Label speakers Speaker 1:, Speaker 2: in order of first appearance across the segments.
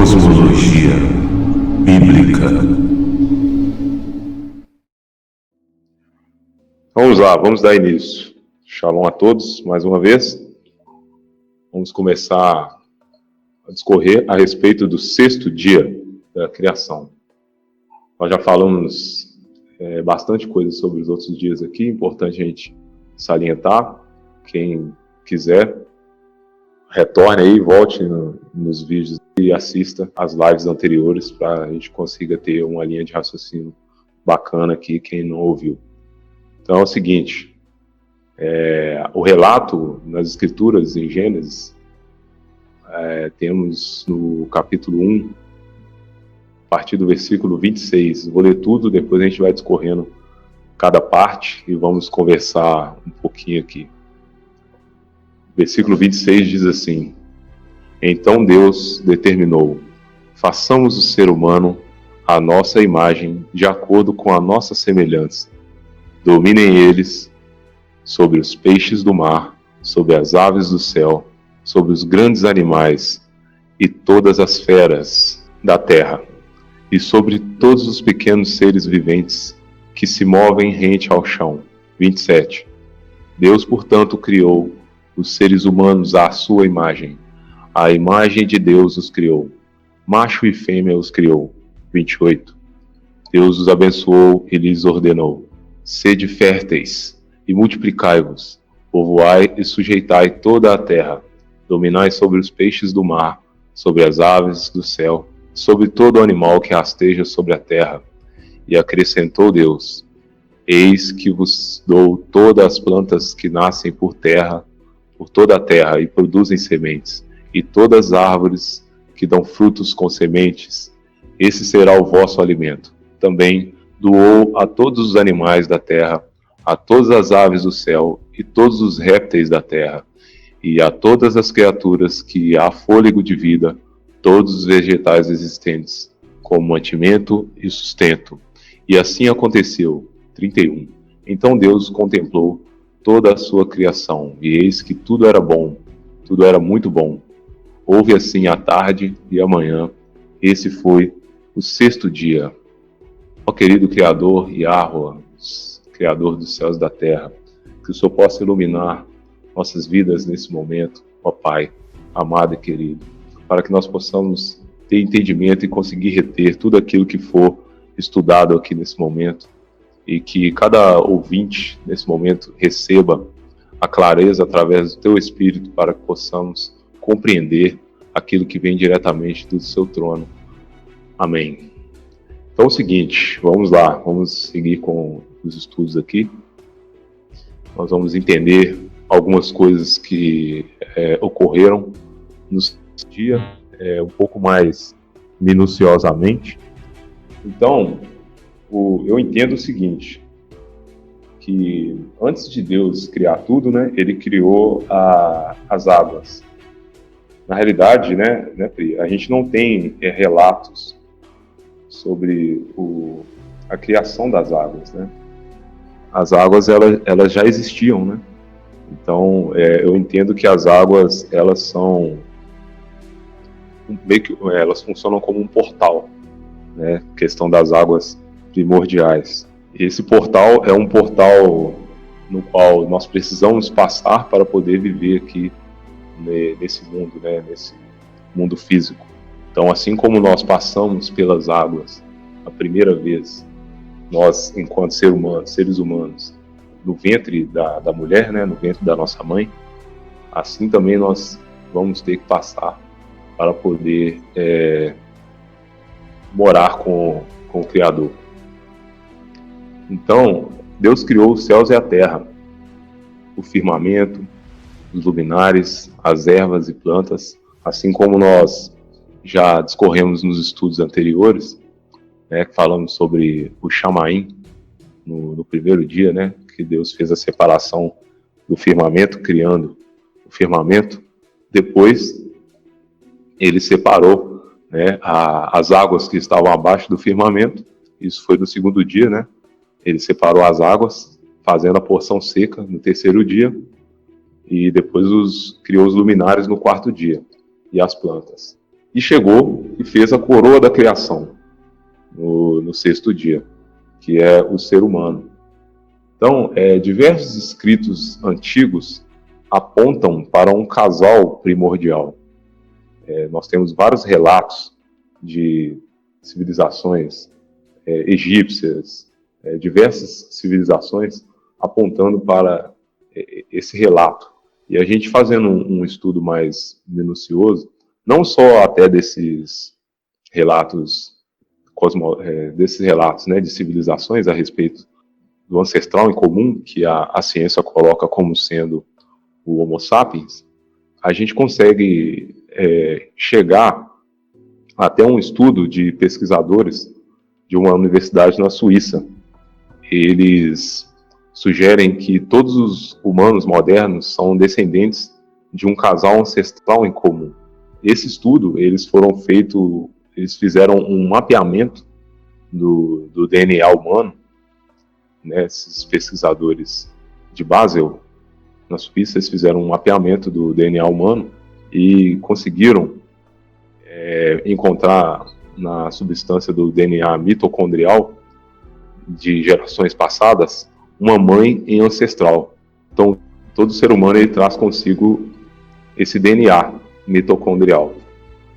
Speaker 1: Cosmologia Bíblica.
Speaker 2: Vamos lá, vamos dar início. Shalom a todos, mais uma vez. Vamos começar a discorrer a respeito do sexto dia da criação. Nós já falamos bastante coisa sobre os outros dias aqui, importante a gente salientar. Quem quiser, retorne aí, volte nos vídeos e assista as lives anteriores para a gente consiga ter uma linha de raciocínio bacana aqui, quem não ouviu. Então é o seguinte, o relato nas escrituras em Gênesis, temos no capítulo 1, a partir do versículo 26, vou ler tudo, depois a gente vai discorrendo cada parte e vamos conversar um pouquinho aqui. Versículo 26 diz assim: Então Deus determinou, façamos o ser humano à nossa imagem, de acordo com a nossa semelhança. Dominem eles sobre os peixes do mar, sobre as aves do céu, sobre os grandes animais e todas as feras da terra, e sobre todos os pequenos seres viventes que se movem rente ao chão. 27. Deus, portanto, criou os seres humanos à sua imagem. A imagem de Deus os criou. Macho e fêmea os criou. 28. Deus os abençoou e lhes ordenou: sede férteis e multiplicai-vos, povoai e sujeitai toda a terra, dominai sobre os peixes do mar, sobre as aves do céu, sobre todo animal que rasteja sobre a terra. E acrescentou Deus: eis que vos dou todas as plantas que nascem por toda a terra e produzem sementes, e todas as árvores que dão frutos com sementes. Esse será o vosso alimento. Também doou a todos os animais da terra, a todas as aves do céu e todos os répteis da terra, e a todas as criaturas que há fôlego de vida, todos os vegetais existentes, como mantimento e sustento. E assim aconteceu. 31. Então Deus contemplou toda a sua criação, e eis que tudo era bom, tudo era muito bom. Houve assim a tarde e a manhã. Esse foi o sexto dia. Ó querido Criador Yahweh, Criador dos céus e da terra, que o Senhor possa iluminar nossas vidas nesse momento, ó Pai, amado e querido, para que nós possamos ter entendimento e conseguir reter tudo aquilo que for estudado aqui nesse momento, e que cada ouvinte nesse momento receba a clareza através do Teu Espírito para que possamos compreender aquilo que vem diretamente do Seu trono. Amém. Então é o seguinte, vamos lá, vamos seguir com os estudos aqui. Nós vamos entender algumas coisas que ocorreram no dia, um pouco mais minuciosamente. Então, eu entendo o seguinte, que antes de Deus criar tudo, né, Ele criou as águas. Na realidade, né, Pri, a gente não tem relatos sobre a criação das águas, né? As águas, elas já existiam, né? Então, eu entendo que as águas, elas são meio que elas funcionam como um portal, né? Questão das águas primordiais. Esse portal é um portal no qual nós precisamos passar para poder viver aqui nesse mundo, né? Nesse mundo físico. Então, assim como nós passamos pelas águas a primeira vez, nós, enquanto seres humanos, no ventre da mulher, né? No ventre da nossa mãe, assim também nós vamos ter que passar para poder morar com o Criador. Então, Deus criou os céus e a terra, o firmamento, os luminares, as ervas e plantas, assim como nós já discorremos nos estudos anteriores, né, que falamos sobre o Chamaim, no primeiro dia, né, que Deus fez a separação do firmamento, criando o firmamento. Depois, Ele separou, né, as águas que estavam abaixo do firmamento. Isso foi no segundo dia, né? Ele separou as águas, fazendo a porção seca no terceiro dia, e depois criou os luminares no quarto dia, e as plantas. e chegou e fez a coroa da criação no sexto dia, que é o ser humano. Então, diversos escritos antigos apontam para um casal primordial. Nós temos vários relatos de civilizações egípcias, diversas civilizações apontando para esse relato. E a gente fazendo um estudo mais minucioso, não só até desses relatos né, de civilizações a respeito do ancestral em comum, que a ciência coloca como sendo o Homo sapiens, a gente consegue chegar até um estudo de pesquisadores de uma universidade na Suíça. Eles sugerem que todos os humanos modernos são descendentes de um casal ancestral em comum. Esse estudo, eles fizeram um mapeamento do DNA humano, né, esses pesquisadores de Basel, na Suíça, eles fizeram um mapeamento do DNA humano e conseguiram encontrar na substância do DNA mitocondrial de gerações passadas uma mãe em ancestral. Então, todo ser humano ele traz consigo esse DNA mitocondrial.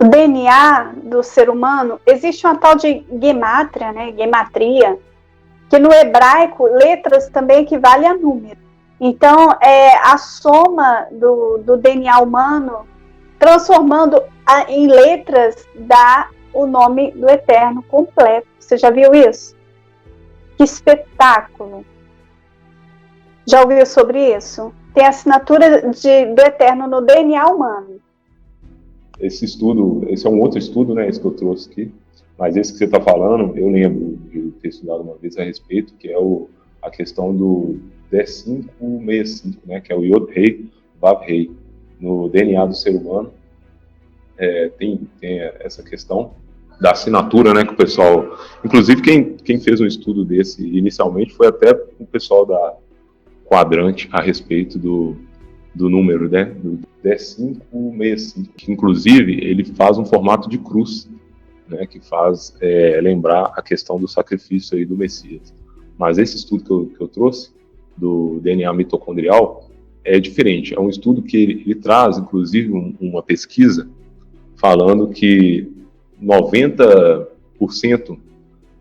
Speaker 3: O DNA do ser humano, existe uma tal de gemátria, né, gematria, que no hebraico, letras também equivalem a número. Então, a soma do DNA humano, transformando em letras, dá o nome do Eterno completo. Você já viu isso? Que espetáculo! Já ouviu sobre isso? Tem a assinatura do Eterno no DNA humano.
Speaker 2: Esse é um outro estudo, né, esse que eu trouxe aqui, mas esse que você está falando, eu lembro de ter estudado uma vez a respeito, que é a questão do D565, né, que é o Yod-Hei, Vav-Hei. No DNA do ser humano, tem essa questão da assinatura, né, que o pessoal... Inclusive, quem fez um estudo desse inicialmente foi até o pessoal da Quadrante a respeito do número, né, do D565, que inclusive ele faz um formato de cruz, né, que faz lembrar a questão do sacrifício aí do Messias. Mas esse estudo que eu trouxe, do DNA mitocondrial, é diferente. É um estudo que ele traz, inclusive, uma pesquisa falando que 90%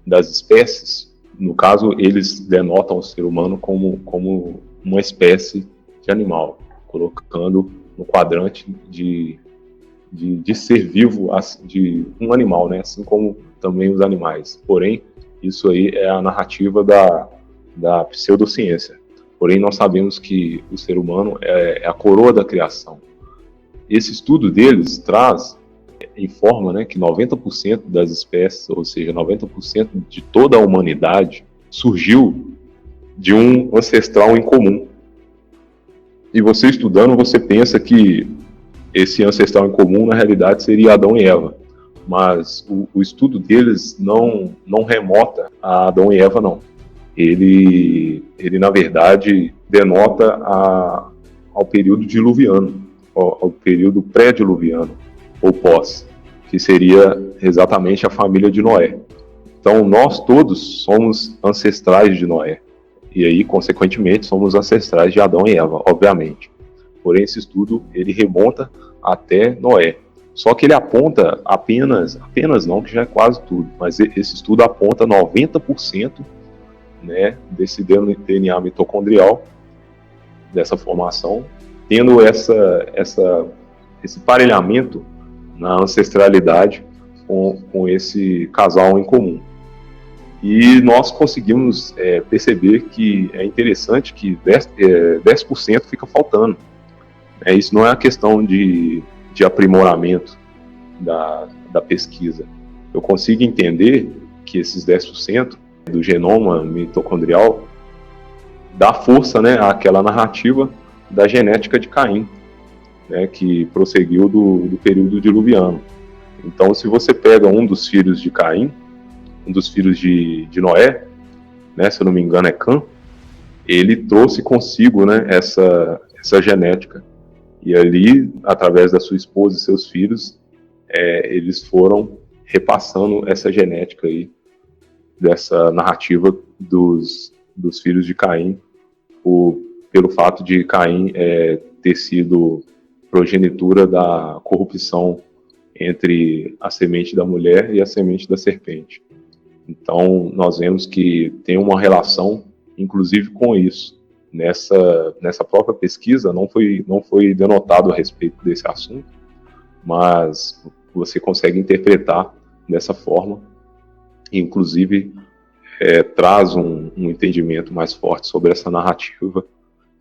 Speaker 2: das espécies, no caso, eles denotam o ser humano como uma espécie de animal, colocando no quadrante de ser vivo de um animal, né? Assim como também os animais. Porém, isso aí é a narrativa da pseudociência. Porém, nós sabemos que o ser humano é a coroa da criação. Esse estudo deles informa, né, que 90% das espécies, ou seja, 90% de toda a humanidade, surgiu de um ancestral em comum. E você estudando, você pensa que esse ancestral em comum, na realidade, seria Adão e Eva. Mas o estudo deles não remota a Adão e Eva, não. Ele na verdade, denota ao período diluviano, ao período pré-diluviano, ou pós, que seria exatamente a família de Noé. Então, nós todos somos ancestrais de Noé. E aí, consequentemente, somos ancestrais de Adão e Eva, obviamente. Porém, esse estudo, ele remonta até Noé. Só que ele aponta apenas não, que já é quase tudo, mas esse estudo aponta 90%, né, desse DNA mitocondrial, dessa formação, tendo esse parelhamento na ancestralidade com esse casal em comum. E nós conseguimos perceber que é interessante que 10% fica faltando. Isso não é a questão de aprimoramento da pesquisa. Eu consigo entender que esses 10% do genoma mitocondrial dá força, né, àquela narrativa da genética de Caim, né, que prosseguiu do período diluviano. Então, se você pega um dos filhos de Caim, um dos filhos de Noé, né, se eu não me engano é Cã, ele trouxe consigo, né, essa genética. E ali, através da sua esposa e seus filhos, eles foram repassando essa genética aí, dessa narrativa dos filhos de Caim, pelo fato de Caim ter sido progenitura da corrupção entre a semente da mulher e a semente da serpente. Então, nós vemos que tem uma relação, inclusive, com isso. Nessa própria pesquisa, não foi denotado a respeito desse assunto, mas você consegue interpretar dessa forma, inclusive traz um entendimento mais forte sobre essa narrativa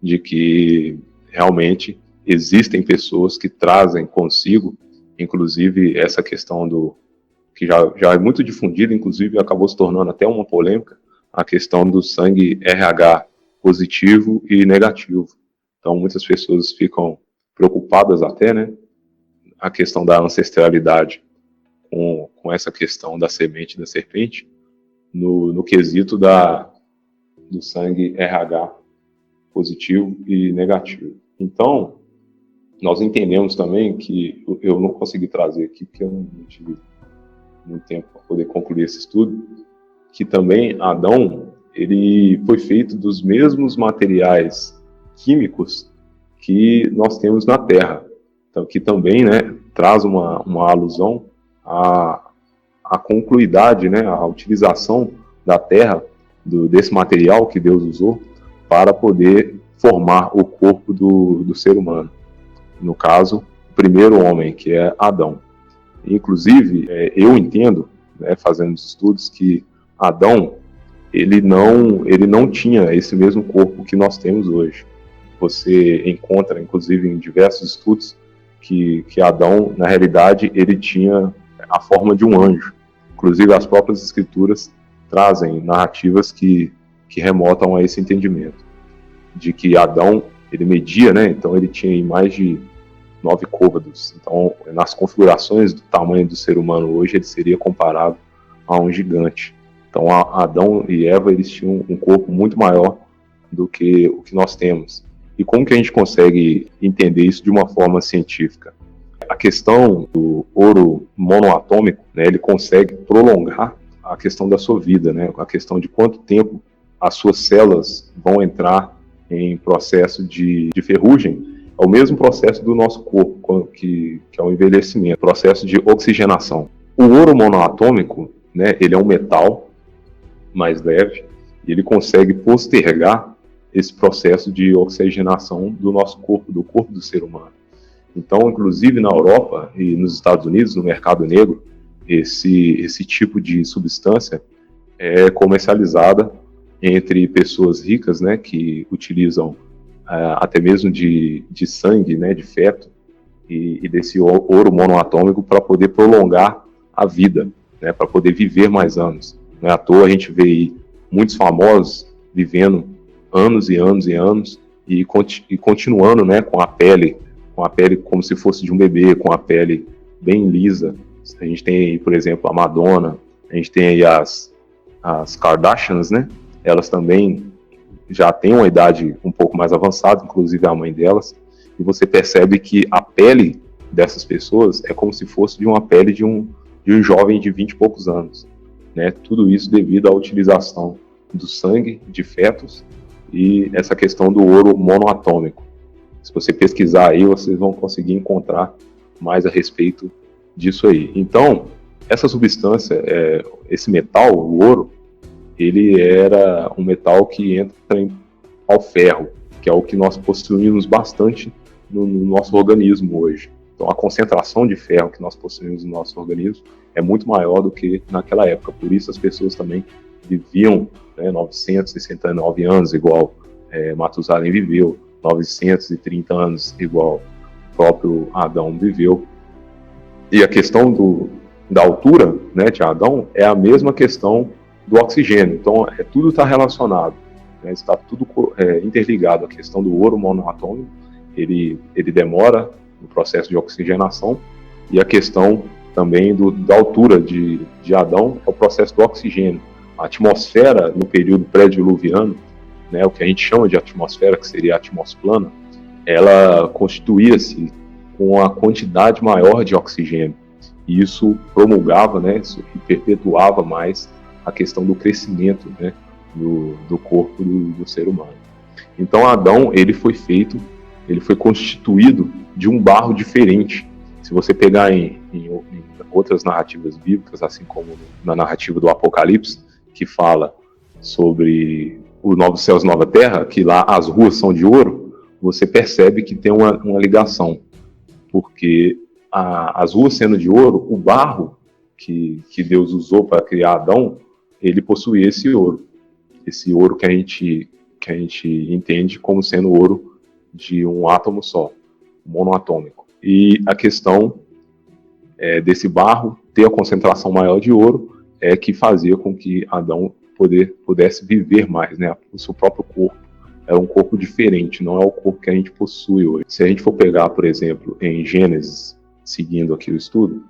Speaker 2: de que realmente existem pessoas que trazem consigo, inclusive essa questão que já é muito difundida, inclusive acabou se tornando até uma polêmica, a questão do sangue RH positivo e negativo. Então muitas pessoas ficam preocupadas até, né, a questão da ancestralidade com essa questão da semente da serpente, no quesito do sangue RH positivo e negativo. Então, nós entendemos também que, eu não consegui trazer aqui, porque eu não tive muito tempo para poder concluir esse estudo, que também Adão, ele foi feito dos mesmos materiais químicos que nós temos na Terra. Então, que também, né, traz uma alusão à concluidade, né, à utilização da Terra, desse material que Deus usou para poder formar o corpo do ser humano. No caso, o primeiro homem, que é Adão. Inclusive, eu entendo, né, fazendo os estudos, que Adão, ele não tinha esse mesmo corpo que nós temos hoje. Você encontra, inclusive, em diversos estudos, que Adão, na realidade, ele tinha a forma de um anjo. Inclusive, as próprias escrituras trazem narrativas que remotam a esse entendimento, de que Adão, ele media, né? Então ele tinha mais de 9 côvados. Então, nas configurações do tamanho do ser humano hoje, ele seria comparado a um gigante. Então, Adão e Eva, eles tinham um corpo muito maior do que o que nós temos. E como que a gente consegue entender isso de uma forma científica? A questão do ouro monoatômico, né, ele consegue prolongar a questão da sua vida, né, a questão de quanto tempo as suas células vão entrar em processo de ferrugem. É o mesmo processo do nosso corpo, que é o envelhecimento, processo de oxigenação. O ouro monoatômico, né, ele é um metal mais leve e ele consegue postergar esse processo de oxigenação do nosso corpo, do corpo do ser humano. Então, inclusive na Europa e nos Estados Unidos, no mercado negro, esse tipo de substância é comercializada entre pessoas ricas, né, que utilizam até mesmo de sangue, né, de feto, e desse ouro monoatômico para poder prolongar a vida, né, para poder viver mais anos. Não é à toa a gente vê aí muitos famosos vivendo anos e anos e anos e continuando, né, com a pele como se fosse de um bebê, com a pele bem lisa. A gente tem aí, por exemplo, a Madonna, a gente tem aí as Kardashians, né? Elas também já têm uma idade um pouco mais avançada, inclusive a mãe delas, e você percebe que a pele dessas pessoas é como se fosse de uma pele de um jovem de 20 e poucos anos, né? Tudo isso devido à utilização do sangue de fetos e essa questão do ouro monoatômico. Se você pesquisar aí, vocês vão conseguir encontrar mais a respeito disso aí. Então, essa substância, esse metal, o ouro, ele era um metal que entra ao ferro, que é o que nós possuímos bastante no nosso organismo hoje. Então, a concentração de ferro que nós possuímos no nosso organismo é muito maior do que naquela época. Por isso, as pessoas também viviam, né, 969 anos, igual Matusalém viveu, 930 anos, igual o próprio Adão viveu. E a questão da altura, né, de Adão é a mesma questão do oxigênio. Então, tudo está relacionado, né, está tudo interligado. A questão do ouro monoatômico, ele demora no processo de oxigenação, e a questão também da altura de Adão é o processo do oxigênio. A atmosfera, no período pré-diluviano, né, o que a gente chama de atmosfera, que seria a atmosplana, ela constituía-se com a quantidade maior de oxigênio. E isso promulgava, né, isso perpetuava mais a questão do crescimento, né, do corpo do ser humano. Então Adão, ele foi constituído de um barro diferente. Se você pegar em outras narrativas bíblicas, assim como na narrativa do Apocalipse, que fala sobre os novos céus e nova terra, que lá as ruas são de ouro, você percebe que tem uma ligação, porque as ruas sendo de ouro, o barro que Deus usou para criar Adão, ele possuía esse ouro que a gente entende como sendo ouro de um átomo só, monoatômico. E a questão desse barro ter a concentração maior de ouro é que fazia com que Adão pudesse viver mais, né? O seu próprio corpo era um corpo diferente, não é o corpo que a gente possui hoje. Se a gente for pegar, por exemplo, em Gênesis, seguindo aqui o estudo,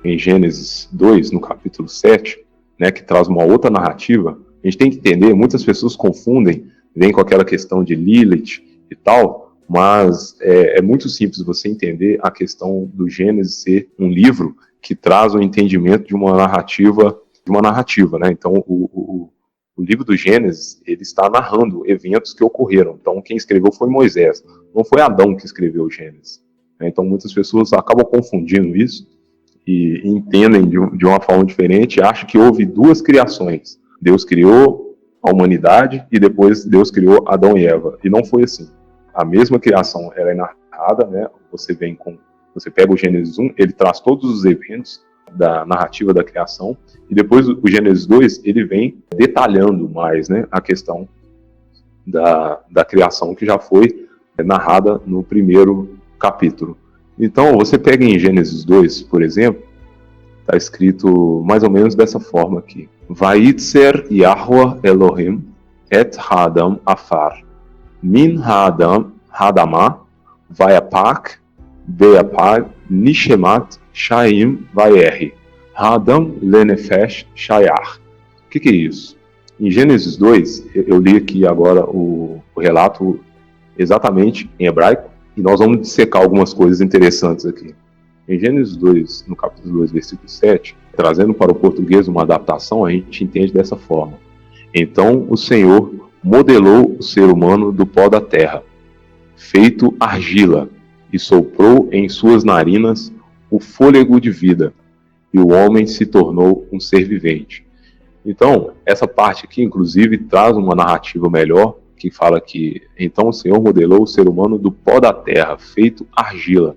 Speaker 2: em Gênesis 2, no capítulo 7, né, que traz uma outra narrativa, a gente tem que entender, muitas pessoas confundem, vem com aquela questão de Lilith e tal, mas é muito simples você entender a questão do Gênesis ser um livro que traz o entendimento de uma narrativa, né? Então, o livro do Gênesis, ele está narrando eventos que ocorreram. Então, quem escreveu foi Moisés, não foi Adão que escreveu o Gênesis. Então, muitas pessoas acabam confundindo isso e entendem de uma forma diferente e acham que houve duas criações. Deus criou a humanidade e depois Deus criou Adão e Eva. E não foi assim. A mesma criação ela é narrada, né? Você pega o Gênesis 1, ele traz todos os eventos da narrativa da criação, e depois o Gênesis 2, ele vem detalhando mais, né, a questão da criação que já foi narrada no primeiro capítulo. Então, você pega em Gênesis 2, por exemplo, está escrito mais ou menos dessa forma aqui. Vayitzer Yahweh Elohim et Hadam Afar. Min Hadam Hadamah Vayapak Beapag Nishemat Shaim Vayer. Hadam Lenefesh Shayar. O que é isso? Em Gênesis 2, eu li aqui agora o relato exatamente em hebraico, e nós vamos dissecar algumas coisas interessantes aqui. Em Gênesis 2, no capítulo 2, versículo 7, trazendo para o português uma adaptação, a gente entende dessa forma. Então o Senhor modelou o ser humano do pó da terra, feito argila, e soprou em suas narinas o fôlego de vida, e o homem se tornou um ser vivente. Então, essa parte aqui, inclusive, traz uma narrativa melhor, que fala que, então o Senhor modelou o ser humano do pó da terra, feito argila.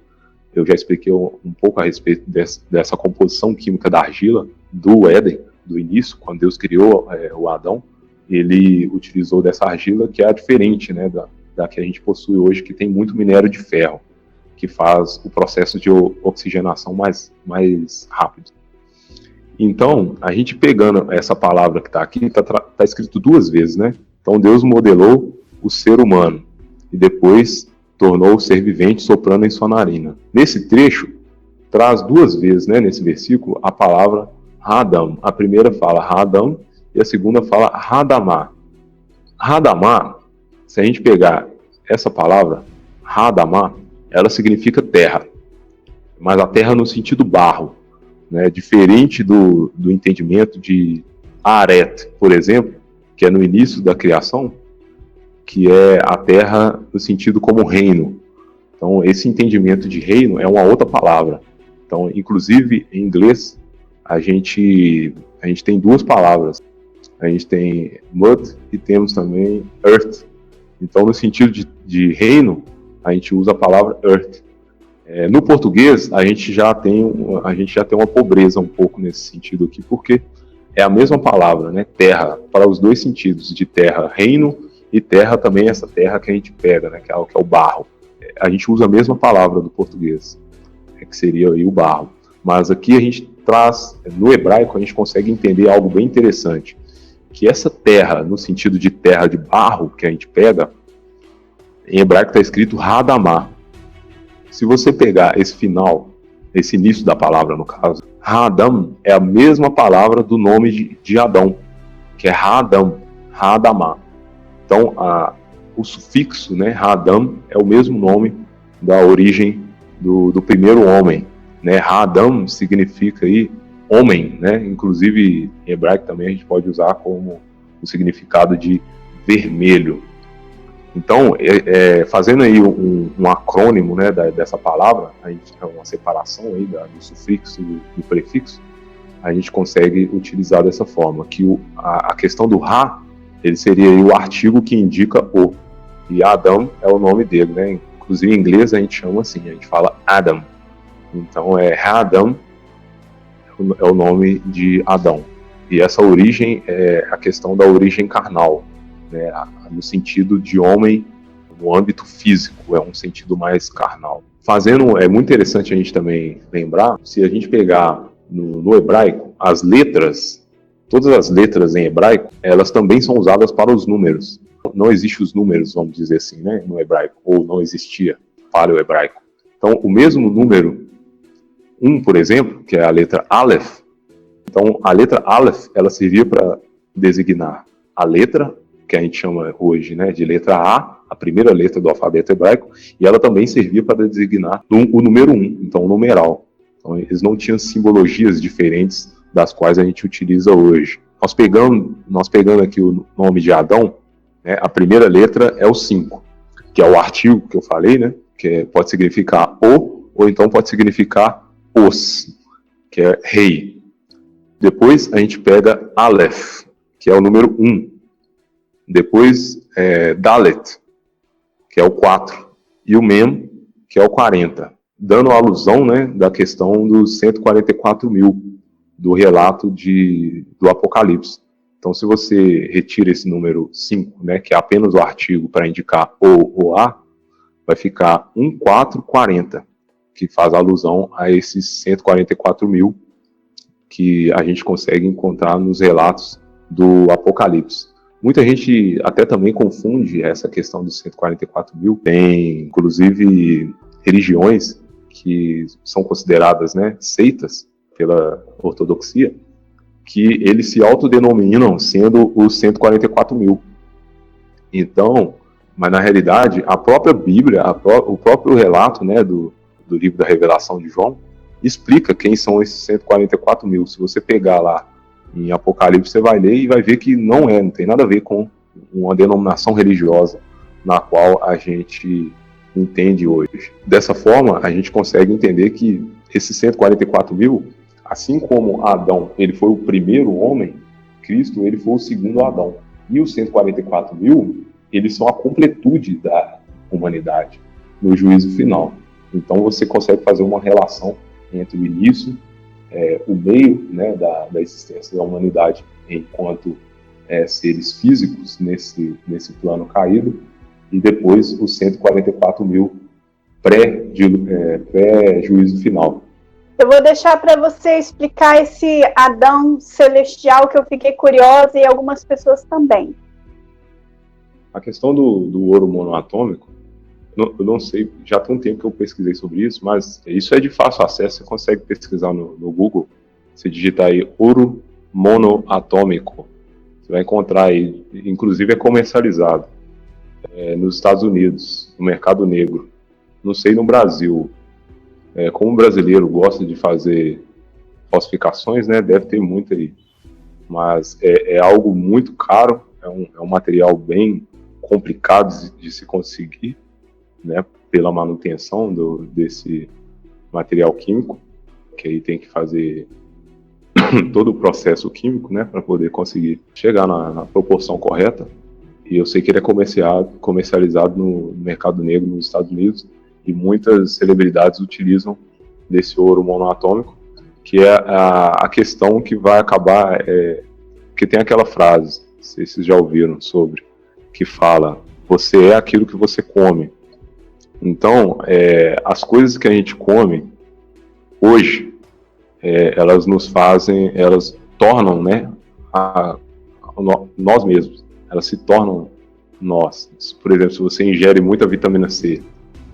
Speaker 2: Eu já expliquei um pouco a respeito dessa composição química da argila, do Éden, do início, quando Deus criou o Adão, ele utilizou dessa argila que é diferente, né, da que a gente possui hoje, que tem muito minério de ferro, que faz o processo de oxigenação mais rápido. Então, a gente pegando essa palavra que está aqui, está escrito duas vezes, né? Então, Deus modelou o ser humano e depois tornou o ser vivente soprando em sua narina. Nesse trecho, traz duas vezes, né, nesse versículo, a palavra Hadam. A primeira fala Hadam e a segunda fala Hadamah. Hadamah, se a gente pegar essa palavra, Hadamah, ela significa terra, mas a terra no sentido barro, né? Diferente do entendimento de Aret, por exemplo, que é no início da criação, que é a terra no sentido como reino. Então, esse entendimento de reino é uma outra palavra. Então, inclusive, em inglês, a gente tem duas palavras. A gente tem mud e temos também earth. Então, no sentido de reino, a gente usa a palavra earth. No português, a gente já tem uma pobreza um pouco nesse sentido aqui, porque é a mesma palavra, né? Terra, para os dois sentidos, de terra, reino, e terra também, essa terra que a gente pega, né? Que é o barro. A gente usa a mesma palavra do português, que seria aí o barro. Mas aqui a gente traz, no hebraico, a gente consegue entender algo bem interessante, que essa terra, no sentido de terra de barro que a gente pega, em hebraico está escrito Hadamah. Se você pegar esse final, esse início da palavra no caso, Hadam é a mesma palavra do nome de Adão, que é Hadam, Hadamah. Então, o sufixo, né, Hadam, é o mesmo nome da origem do primeiro homem. né? Ha-Adam significa aí homem, né? Inclusive em hebraico também a gente pode usar como o significado de vermelho. Então, fazendo aí um acrônimo, né, dessa palavra, a gente tem uma separação aí do sufixo e do prefixo, a gente consegue utilizar dessa forma, que a questão do Ha, ele seria aí o artigo que indica o, e Adam é o nome dele, né? Inclusive em inglês a gente chama assim, a gente fala Adam. Então Ha-Adam é o nome de Adão. E essa origem é a questão da origem carnal, né, no sentido de homem no âmbito físico, é um sentido mais carnal. É muito interessante a gente também lembrar, se a gente pegar no hebraico, as letras, todas as letras em hebraico, elas também são usadas para os números. Não existem os números, vamos dizer assim, né, no hebraico, ou não existia para o hebraico. Então, o mesmo número 1, por exemplo, que é a letra Aleph, então a letra Aleph, ela servia para designar a letra, que a gente chama hoje, né, de letra a primeira letra do alfabeto hebraico, e ela também servia para designar o número 1, então o numeral. Então, eles não tinham simbologias diferentes das quais a gente utiliza hoje. Nós pegando aqui o nome de Adão, né, a primeira letra é o 5, que é o artigo que eu falei, né, que pode significar o, ou então pode significar os, que é rei. Depois a gente pega Aleph, que é o número 1. Depois Dalet, que é o 4. E o Mem, que é o 40. Dando alusão, né, da questão dos 144 mil do relato do Apocalipse. Então, se você retira esse número 5, né, que é apenas o artigo para indicar o ou a, vai ficar 1440, que faz alusão a esses 144 mil que a gente consegue encontrar nos relatos do Apocalipse. Muita gente até também confunde essa questão dos 144 mil. Tem, inclusive, religiões que são consideradas, né, seitas pela ortodoxia, que eles se autodenominam sendo os 144 mil. Então, mas na realidade, a própria Bíblia, o próprio relato, né, do livro da Revelação de João, explica quem são esses 144 mil. Se você pegar lá em Apocalipse, você vai ler e vai ver que não tem nada a ver com uma denominação religiosa na qual a gente entende hoje. Dessa forma, a gente consegue entender que esses 144 mil, assim como Adão ele foi o primeiro homem, Cristo ele foi o segundo Adão. E os 144 mil, eles são a completude da humanidade no juízo final. Então você consegue fazer uma relação entre o início, o meio, né, da existência da humanidade enquanto seres físicos nesse plano caído, e depois os 144 mil pré-juízo final.
Speaker 3: Eu vou deixar para você explicar esse Adão celestial que eu fiquei curiosa e algumas pessoas também.
Speaker 2: A questão do ouro monoatômico, eu não sei, já tem um tempo que eu pesquisei sobre isso, mas isso é de fácil acesso, você consegue pesquisar no Google, você digita aí ouro monoatômico, você vai encontrar aí, inclusive é comercializado nos Estados Unidos, no mercado negro, não sei no Brasil, como o brasileiro gosta de fazer falsificações, né, deve ter muito aí, mas é algo muito caro, é um material bem complicado de se conseguir, né, pela manutenção desse material químico, que aí tem que fazer todo o processo químico, né, para poder conseguir chegar na proporção correta. E eu sei que ele é comercializado no mercado negro nos Estados Unidos, e muitas celebridades utilizam desse ouro monoatômico, que é a questão que vai acabar, que tem aquela frase, não sei se vocês já ouviram sobre, que fala, você é aquilo que você come. Então, as coisas que a gente come hoje, elas tornam, né, nós mesmos, elas se tornam nós. Por exemplo, se você ingere muita vitamina C,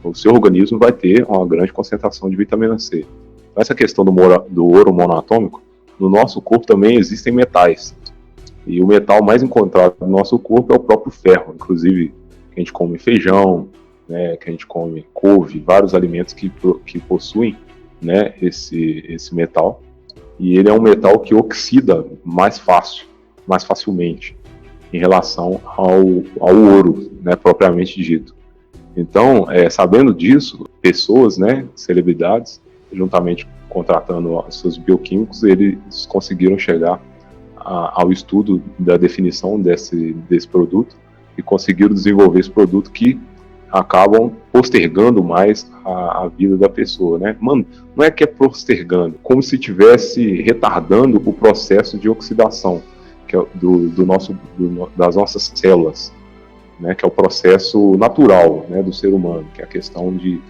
Speaker 2: o seu organismo vai ter uma grande concentração de vitamina C. Essa questão do ouro monoatômico, no nosso corpo também existem metais. E o metal mais encontrado no nosso corpo é o próprio ferro. Inclusive, que a gente come feijão, né, que a gente come couve, vários alimentos que possuem né, esse metal, e ele é um metal que oxida mais facilmente, em relação ao ouro, né, propriamente dito. Então, sabendo disso, pessoas, né, celebridades, juntamente contratando os seus bioquímicos, eles conseguiram chegar ao estudo da definição desse produto e conseguiram desenvolver esse produto que acabam postergando mais a vida da pessoa, né? Mano, não é que é postergando, como se estivesse retardando o processo de oxidação, que é das nossas células, né? Que é o processo natural, né, do ser humano, que é a questão de,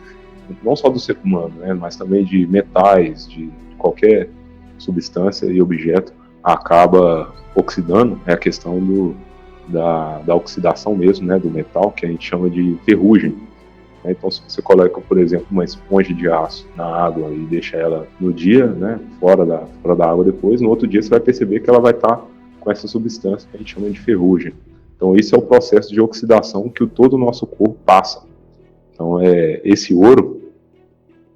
Speaker 2: não só do ser humano, né, mas também de metais, de qualquer substância e objeto, acaba oxidando, é a questão da oxidação mesmo, né, do metal, que a gente chama de ferrugem. Então, se você coloca, por exemplo, uma esponja de aço na água e deixa ela no dia, né, fora da água depois, no outro dia você vai perceber que ela vai estar com essa substância que a gente chama de ferrugem. Então, esse é o processo de oxidação que todo o nosso corpo passa. Então, esse ouro,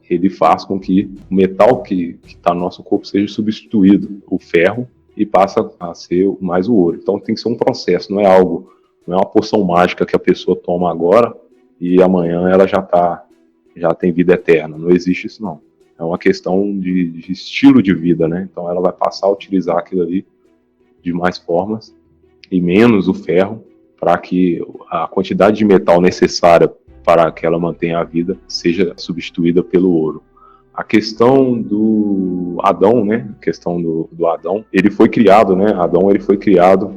Speaker 2: ele faz com que o metal que está no nosso corpo seja substituído, o ferro, e passa a ser mais o ouro. Então tem que ser um processo, não é uma poção mágica que a pessoa toma agora e amanhã ela já tem vida eterna. Não existe isso, não. É uma questão de estilo de vida, né? Então ela vai passar a utilizar aquilo ali de mais formas e menos o ferro, para que a quantidade de metal necessária para que ela mantenha a vida seja substituída pelo ouro. A questão do Adão, né? A questão do Adão, ele foi criado, né? Adão, ele foi criado.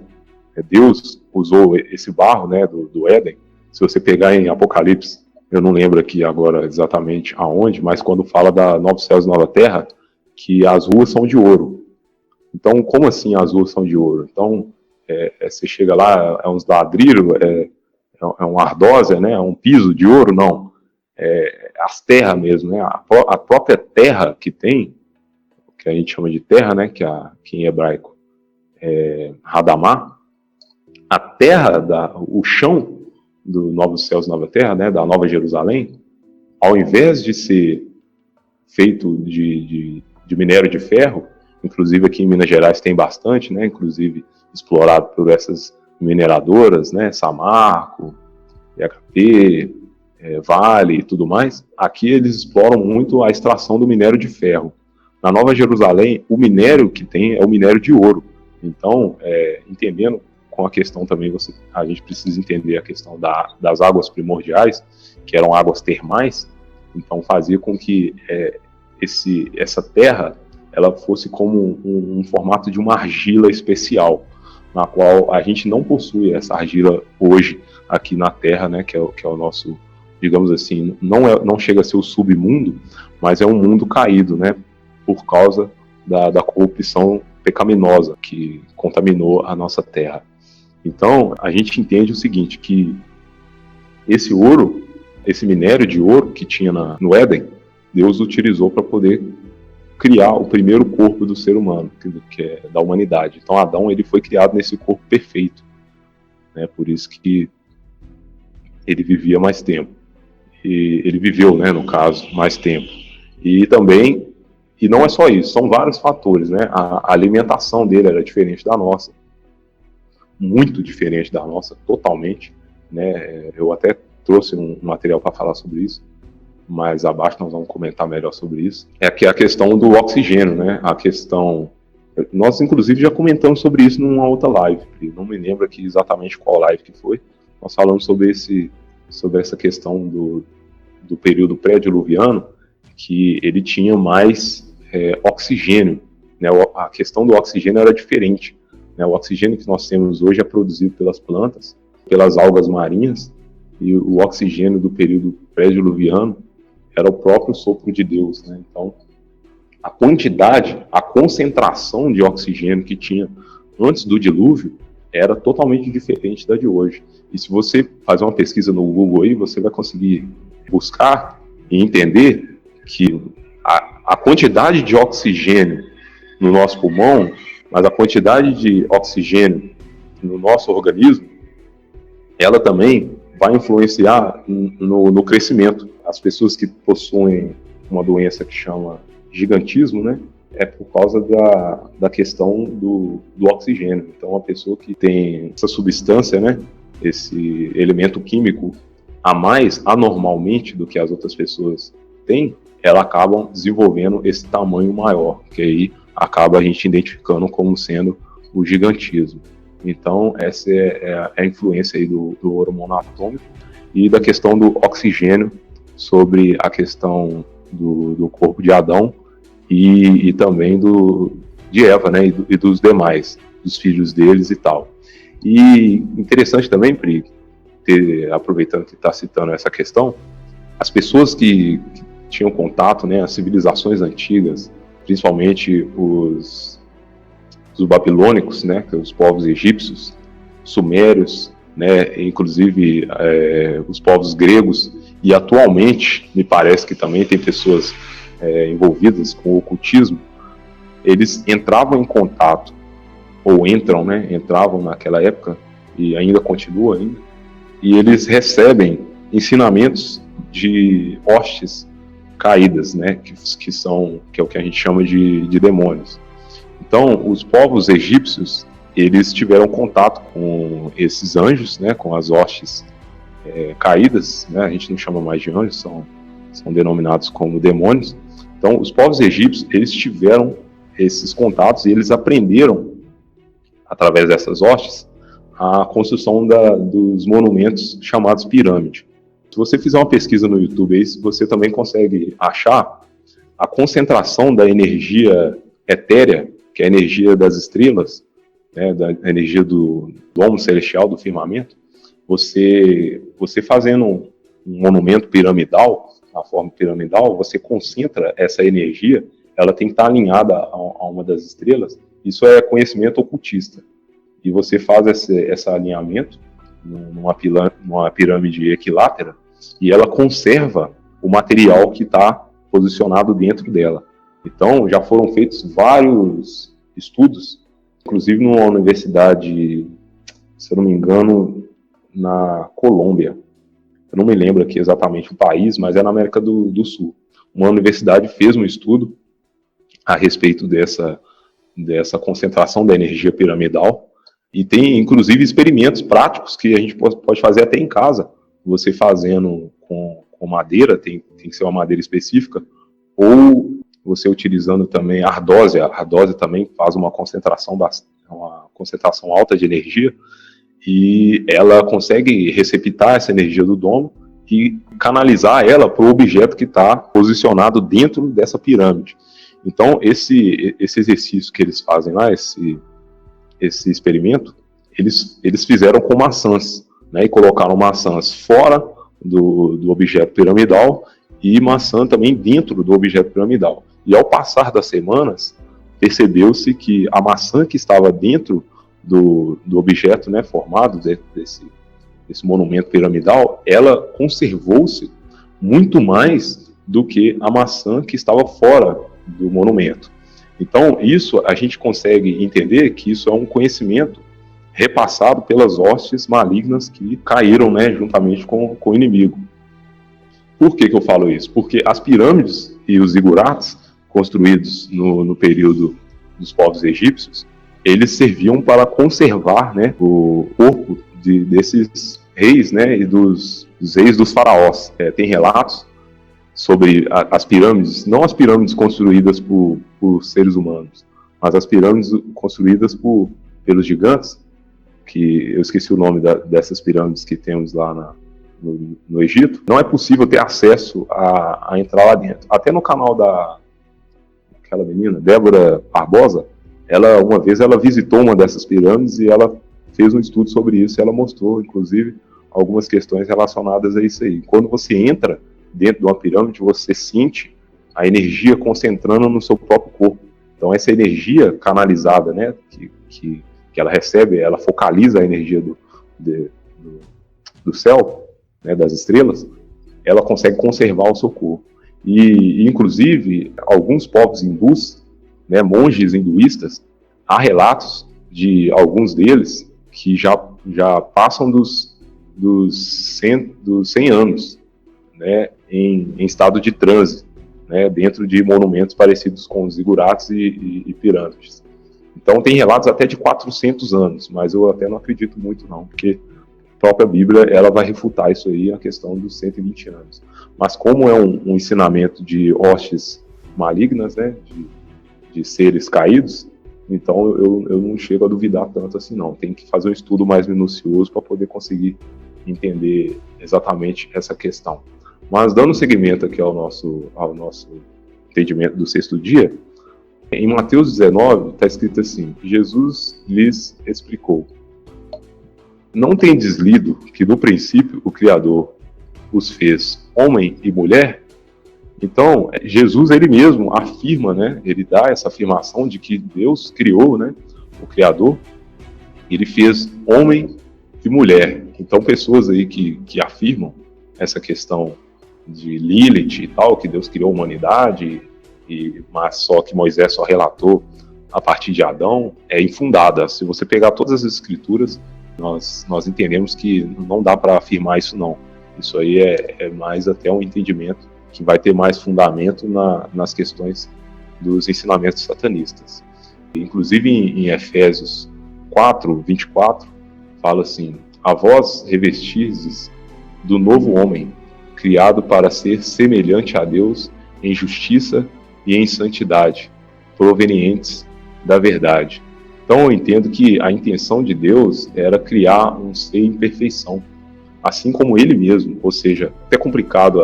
Speaker 2: Deus usou esse barro, né? Do Éden. Se você pegar em Apocalipse, eu não lembro aqui agora exatamente aonde, mas quando fala da Novos Céus e Nova Terra, que as ruas são de ouro. Então, como assim as ruas são de ouro? Então, você chega lá, é uns ladrilhos, é uma ardósia, né? É um piso de ouro? Não. As terras mesmo, né? A própria terra que tem, que a gente chama de terra, né? Que em hebraico é Hadamá, a terra, o chão do Novos Céus e Nova Terra, né? Da Nova Jerusalém, ao invés de ser feito de minério de ferro, inclusive aqui em Minas Gerais tem bastante, né? Inclusive explorado por essas mineradoras, né? Samarco, IHP, Vale e tudo mais. Aqui eles exploram muito a extração do minério de ferro. Na Nova Jerusalém, o minério que tem é o minério de ouro. Então, entendendo com a questão também, a gente precisa entender a questão das águas primordiais, que eram águas termais. Então, fazia com que essa terra ela fosse como um formato de uma argila especial, na qual a gente não possui essa argila hoje aqui na Terra, né, que é o nosso, digamos assim, não chega a ser o submundo, mas é um mundo caído, né, por causa da corrupção pecaminosa que contaminou a nossa Terra. Então, a gente entende o seguinte, que esse ouro, esse minério de ouro que tinha no Éden, Deus utilizou para poder criar o primeiro corpo do ser humano, que é da humanidade. Então, Adão, ele foi criado nesse corpo perfeito, né, por isso que ele vivia mais tempo. E ele viveu, né, no caso, mais tempo. E também, e não é só isso, são vários fatores, né? A alimentação dele era diferente da nossa, muito diferente da nossa, totalmente, né? Eu até trouxe um material para falar sobre isso, mas abaixo nós vamos comentar melhor sobre isso. É que a questão do oxigênio, né? A questão, nós inclusive já comentamos sobre isso numa outra live, não me lembro aqui exatamente qual live que foi. Nós falamos sobre essa questão do período pré-diluviano, que ele tinha mais oxigênio, né? A questão do oxigênio era diferente, né? O oxigênio que nós temos hoje é produzido pelas plantas, pelas algas marinhas, e o oxigênio do período pré-diluviano era o próprio sopro de Deus, né? Então, a quantidade, a concentração de oxigênio que tinha antes do dilúvio era totalmente diferente da de hoje. E se você fazer uma pesquisa no Google aí, você vai conseguir buscar e entender que a quantidade de oxigênio no nosso pulmão, mas a quantidade de oxigênio no nosso organismo, ela também vai influenciar no crescimento. As pessoas que possuem uma doença que chama gigantismo, né? É por causa da questão do oxigênio. Então, uma pessoa que tem essa substância, né, esse elemento químico a mais anormalmente do que as outras pessoas têm, ela acaba desenvolvendo esse tamanho maior, que aí acaba a gente identificando como sendo o gigantismo. Então, essa é a influência aí do hormônio atômico e da questão do oxigênio sobre a questão do corpo de Adão e também de Eva, né, e dos demais, dos filhos deles e tal. E interessante também, Pri, aproveitando que está citando essa questão, as pessoas que tinham contato, né, as civilizações antigas, principalmente os babilônicos, né, que os povos egípcios, sumérios, né, inclusive os povos gregos, e atualmente me parece que também tem pessoas envolvidas com o ocultismo, eles entravam em contato, ou entravam naquela época, e ainda continua ainda, e eles recebem ensinamentos de hostes caídas, né, que é o que a gente chama de demônios. Então, os povos egípcios, eles tiveram contato com esses anjos, né, com as hostes caídas, né, a gente não chama mais de anjos, são denominados como demônios. Então, os povos egípcios, eles tiveram esses contatos e eles aprenderam, através dessas hostes, a construção dos monumentos chamados pirâmide. Se você fizer uma pesquisa no YouTube aí, você também consegue achar a concentração da energia etérea, que é a energia das estrelas, né, da energia do domo celestial, do firmamento. Você fazendo um monumento piramidal, na forma piramidal, você concentra essa energia, ela tem que estar alinhada a uma das estrelas. Isso é conhecimento ocultista. E você faz esse alinhamento numa pirâmide equilátera e ela conserva o material que está posicionado dentro dela. Então, já foram feitos vários estudos, inclusive numa universidade, se eu não me engano, na Colômbia. Eu não me lembro aqui exatamente o país, mas é na América do Sul. Uma universidade fez um estudo a respeito dessa concentração da energia piramidal e tem, inclusive, experimentos práticos que a gente pode fazer até em casa. Você fazendo com madeira, tem que ser uma madeira específica, ou você utilizando também a ardósia. A ardósia também faz uma concentração alta de energia e ela consegue receptar essa energia do domo e canalizar ela para o objeto que está posicionado dentro dessa pirâmide. Então, esse exercício que eles fazem lá, esse experimento, eles fizeram com maçãs, né, e colocaram maçãs fora do objeto piramidal e maçã também dentro do objeto piramidal. E ao passar das semanas, percebeu-se que a maçã que estava dentro do objeto, né, formado desse monumento piramidal, ela conservou-se muito mais do que a maçã que estava fora do monumento. Então, isso a gente consegue entender que isso é um conhecimento repassado pelas hostes malignas que caíram, né, juntamente com o inimigo. Por que eu falo isso? Porque as pirâmides e os zigurates construídos no período dos povos egípcios, eles serviam para conservar, né, o corpo desses reis, né, e dos reis dos faraós. Tem relatos sobre as pirâmides, não as pirâmides construídas por seres humanos, mas as pirâmides construídas pelos gigantes, que eu esqueci o nome dessas pirâmides que temos lá no Egito. Não é possível ter acesso a entrar lá dentro. Até no canal daquela menina, Débora Barbosa, uma vez ela visitou uma dessas pirâmides e ela fez um estudo sobre isso, e ela mostrou, inclusive, algumas questões relacionadas a isso aí. Quando você entra dentro de uma pirâmide, você sente a energia concentrando no seu próprio corpo. Então, essa energia canalizada, né, que ela recebe, ela focaliza a energia do céu, né, das estrelas, ela consegue conservar o seu corpo. E inclusive, alguns povos hindus, né, monges hinduístas, há relatos de alguns deles que já passam dos 100 anos, né, em estado de transe. né, dentro de monumentos parecidos com os zigurates e pirâmides. Então tem relatos até de 400 anos, mas eu até não acredito muito não, porque a própria Bíblia ela vai refutar isso aí, a questão dos 120 anos. Mas como é um ensinamento de hostes malignas, né, de seres caídos, então eu não chego a duvidar tanto assim não. Tem que fazer um estudo mais minucioso para poder conseguir entender exatamente essa questão. Mas dando seguimento aqui ao nosso entendimento do sexto dia, em Mateus 19 está escrito assim: Jesus lhes explicou: não tendes lido que no princípio o Criador os fez homem e mulher? Então, Jesus ele mesmo afirma, né, ele dá essa afirmação de que Deus criou, né, o Criador, ele fez homem e mulher. Então, pessoas aí que afirmam essa questão de Lilith e tal, que Deus criou a humanidade, mas só que Moisés só relatou a partir de Adão, é infundada. Se você pegar todas as escrituras, nós entendemos que não dá para afirmar isso não. Isso aí é mais até um entendimento que vai ter mais fundamento nas questões dos ensinamentos satanistas. Inclusive em Efésios 4, 24, fala assim: a vós revestirdes do novo homem, criado para ser semelhante a Deus em justiça e em santidade, provenientes da verdade. Então eu entendo que a intenção de Deus era criar um ser em perfeição, assim como ele mesmo. Ou seja, é complicado,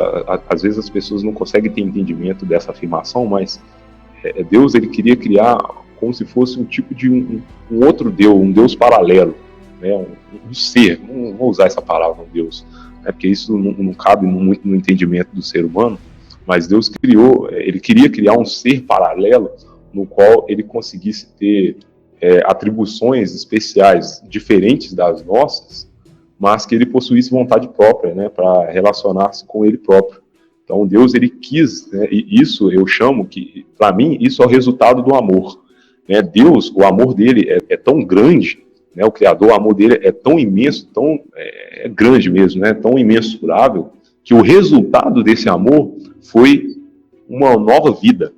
Speaker 2: às vezes as pessoas não conseguem ter entendimento dessa afirmação, mas Deus ele queria criar como se fosse um tipo de um outro Deus, um Deus paralelo, né? um ser, não vou usar essa palavra, um Deus, né? Porque isso não cabe muito no entendimento do ser humano, mas Deus criou, ele queria criar um ser paralelo no qual ele conseguisse ter atribuições especiais diferentes das nossas, mas que ele possuísse vontade própria, né, para relacionar-se com ele próprio. Então Deus ele quis, né, e isso eu chamo que, para mim, isso é o resultado do amor. Né? Deus, o amor dele é tão grande, né, o Criador, o amor dele é tão imenso, tão grande mesmo, né, tão imensurável, que o resultado desse amor foi uma nova vida.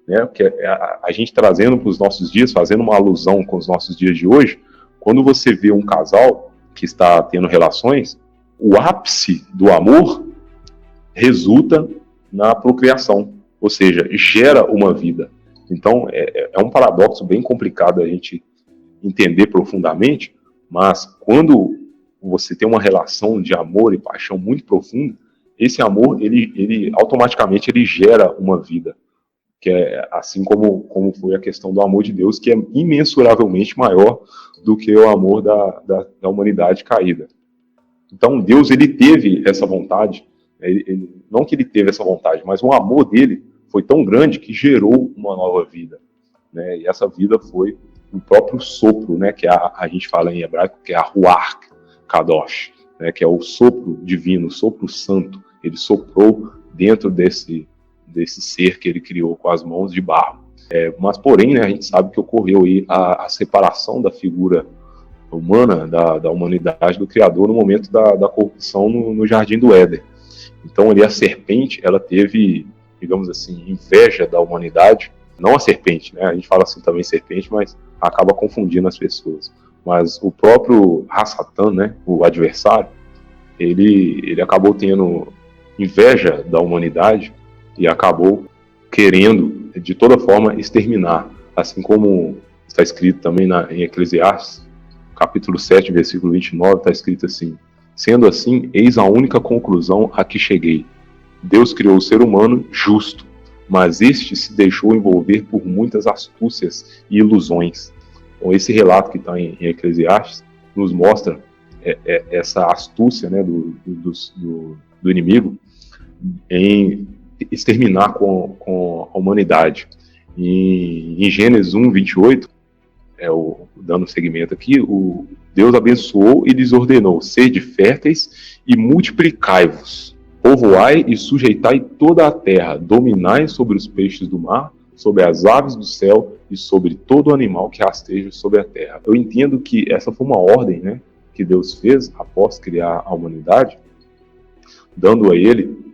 Speaker 2: Né, que a gente trazendo para os nossos dias, fazendo uma alusão com os nossos dias de hoje, quando você vê um casal que está tendo relações, o ápice do amor resulta na procriação, ou seja, gera uma vida. Então é um paradoxo bem complicado a gente entender profundamente, mas quando você tem uma relação de amor e paixão muito profunda, esse amor ele automaticamente ele gera uma vida, que é assim como foi a questão do amor de Deus, que é imensuravelmente maior do que o amor da humanidade caída. Então Deus ele teve essa vontade, não que ele teve essa vontade, mas o amor dele foi tão grande que gerou uma nova vida, né? E essa vida foi o próprio sopro, né? Que a gente fala em hebraico, que é a Ruach Kadosh, né? Que é o sopro divino, o sopro santo. Ele soprou dentro desse ser que ele criou com as mãos de barro. Mas, porém, né, a gente sabe que ocorreu aí a separação da figura humana, da humanidade, do Criador, no momento da corrupção no Jardim do Éden. Então, ali a serpente, ela teve, digamos assim, inveja da humanidade. Não a serpente, né? A gente fala assim também serpente, mas acaba confundindo as pessoas. Mas o próprio Hasatan, né, o adversário, ele acabou tendo inveja da humanidade e acabou querendo, de toda forma, exterminar. Assim como está escrito também em Eclesiastes, capítulo 7, versículo 29, está escrito assim: sendo assim, eis a única conclusão a que cheguei. Deus criou o ser humano justo, mas este se deixou envolver por muitas astúcias e ilusões. Então, esse relato que está em Eclesiastes nos mostra essa astúcia, né, do inimigo em exterminar com a humanidade. Em Gênesis 1, 28, dando seguimento aqui, o Deus abençoou e lhes ordenou: sede férteis e multiplicai-vos, povoai e sujeitai toda a terra, dominai sobre os peixes do mar, sobre as aves do céu e sobre todo animal que rasteja sobre a terra. Eu entendo que essa foi uma ordem, né, que Deus fez após criar a humanidade, dando a ele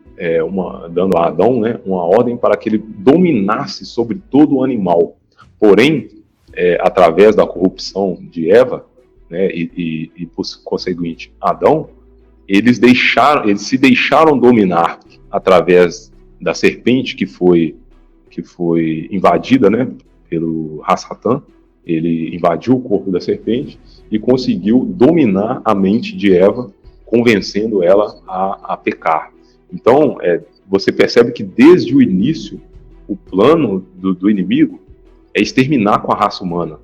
Speaker 2: dando a Adão, né, uma ordem para que ele dominasse sobre todo o animal. Porém, através da corrupção de Eva, né, e por conseguinte Adão, eles se deixaram dominar através da serpente que foi invadida, né, pelo Hasatan. Ele invadiu o corpo da serpente e conseguiu dominar a mente de Eva, convencendo ela a pecar. Então, você percebe que desde o início, o plano do inimigo é exterminar com a raça humana.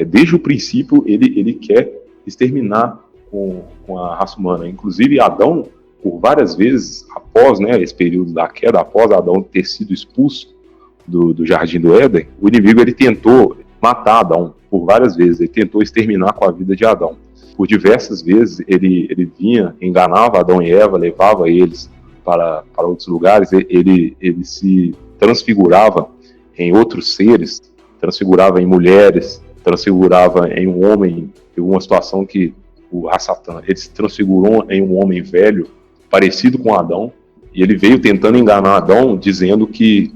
Speaker 2: Desde o princípio, ele quer exterminar com a raça humana. Inclusive, Adão, por várias vezes, após, né, esse período da queda, após Adão ter sido expulso do Jardim do Éden, o inimigo ele tentou matar Adão por várias vezes. Ele tentou exterminar com a vida de Adão. Por diversas vezes, ele vinha, enganava Adão e Eva, levava eles para outros lugares, ele se transfigurava em outros seres, transfigurava em mulheres, transfigurava em um homem. Em uma situação que o Hasatan, ele se transfigurou em um homem velho, parecido com Adão, e ele veio tentando enganar Adão, dizendo que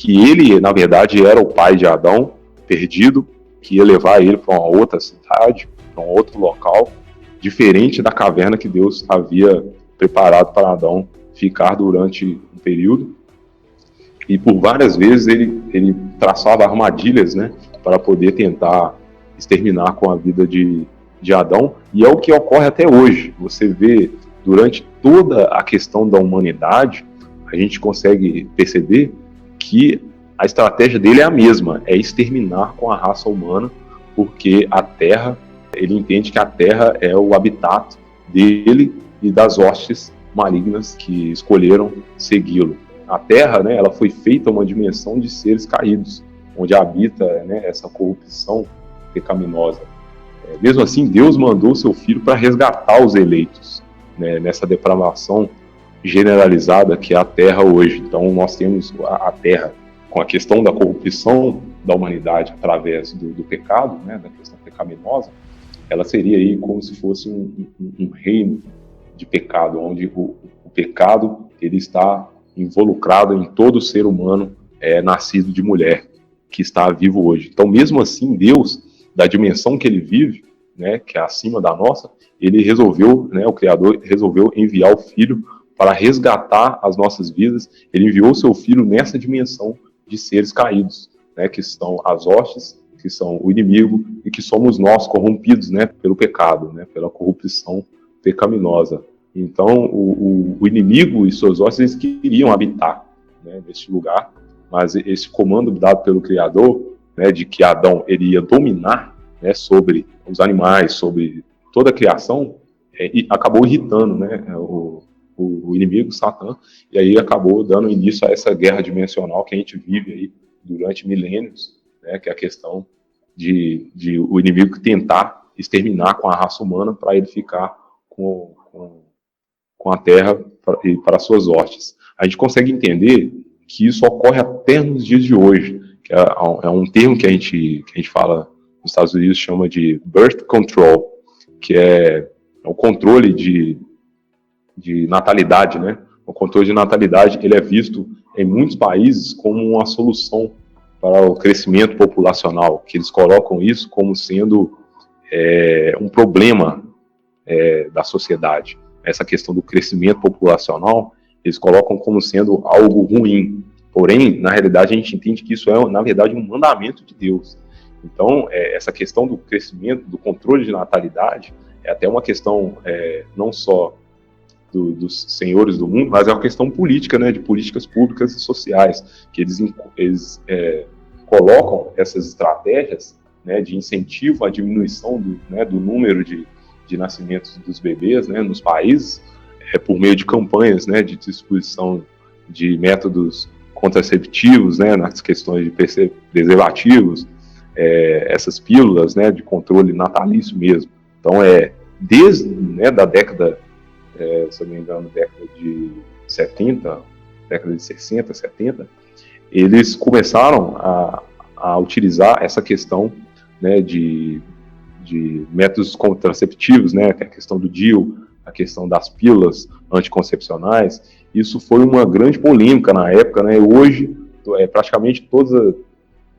Speaker 2: ele, na verdade, era o pai de Adão, perdido, que ia levar ele para uma outra cidade, para um outro local, diferente da caverna que Deus havia preparado para Adão ficar durante um período. E por várias vezes ele traçava armadilhas, né, para poder tentar exterminar com a vida de Adão, e é o que ocorre até hoje. Você vê, durante toda a questão da humanidade, a gente consegue perceber que a estratégia dele é a mesma, é exterminar com a raça humana, porque a Terra, ele entende que a Terra é o habitat dele e das hostes malignas que escolheram segui-lo. A Terra, né, ela foi feita uma dimensão de seres caídos, onde habita, né, essa corrupção pecaminosa. Mesmo assim, Deus mandou seu Filho para resgatar os eleitos, né, nessa depravação generalizada que é a Terra hoje. Então, nós temos a Terra com a questão da corrupção da humanidade através do pecado, né, da questão pecaminosa. Ela seria aí como se fosse um reino de pecado, onde o pecado ele está involucrado em todo ser humano nascido de mulher, que está vivo hoje. Então, mesmo assim, Deus, da dimensão que ele vive, né, que é acima da nossa, ele resolveu, né, o Criador resolveu enviar o Filho para resgatar as nossas vidas. Ele enviou o seu Filho nessa dimensão de seres caídos, né, que são as hostes, que são o inimigo e que somos nós corrompidos, né, pelo pecado, né, pela corrupção pecaminosa. Então, o inimigo e suas hostes queriam habitar, né, neste lugar, mas esse comando dado pelo Criador, né, de que Adão ele ia dominar, né, sobre os animais, sobre toda a criação, e acabou irritando, né, o inimigo, Satã, e aí acabou dando início a essa guerra dimensional que a gente vive aí durante milênios, né, que é a questão de o inimigo tentar exterminar com a raça humana para ele ficar com a terra e para suas hostes. A gente consegue entender que isso ocorre até nos dias de hoje, que é um termo que a gente fala nos Estados Unidos, chama de birth control, que é o controle de natalidade, né? O controle de natalidade ele é visto em muitos países como uma solução para o crescimento populacional, que eles colocam isso como sendo um problema da sociedade. Essa questão do crescimento populacional, eles colocam como sendo algo ruim. Porém, na realidade, a gente entende que isso é, na verdade, um mandamento de Deus. Então, essa questão do crescimento, do controle de natalidade, é até uma questão não só dos senhores do mundo, mas é uma questão política, né, de políticas públicas e sociais, que eles colocam essas estratégias, né, de incentivo à diminuição do número de nascimentos dos bebês, né, nos países, por meio de campanhas, né, de distribuição de métodos contraceptivos, né, nas questões de preservativos, essas pílulas, né, de controle natalício mesmo. Então, desde, né, da década, se eu não me engano, década de 70, década de 60, 70, eles começaram a utilizar essa questão, né, de métodos contraceptivos, né, que é a questão do DIU, a questão das pílulas anticoncepcionais, isso foi uma grande polêmica na época, né? Hoje, praticamente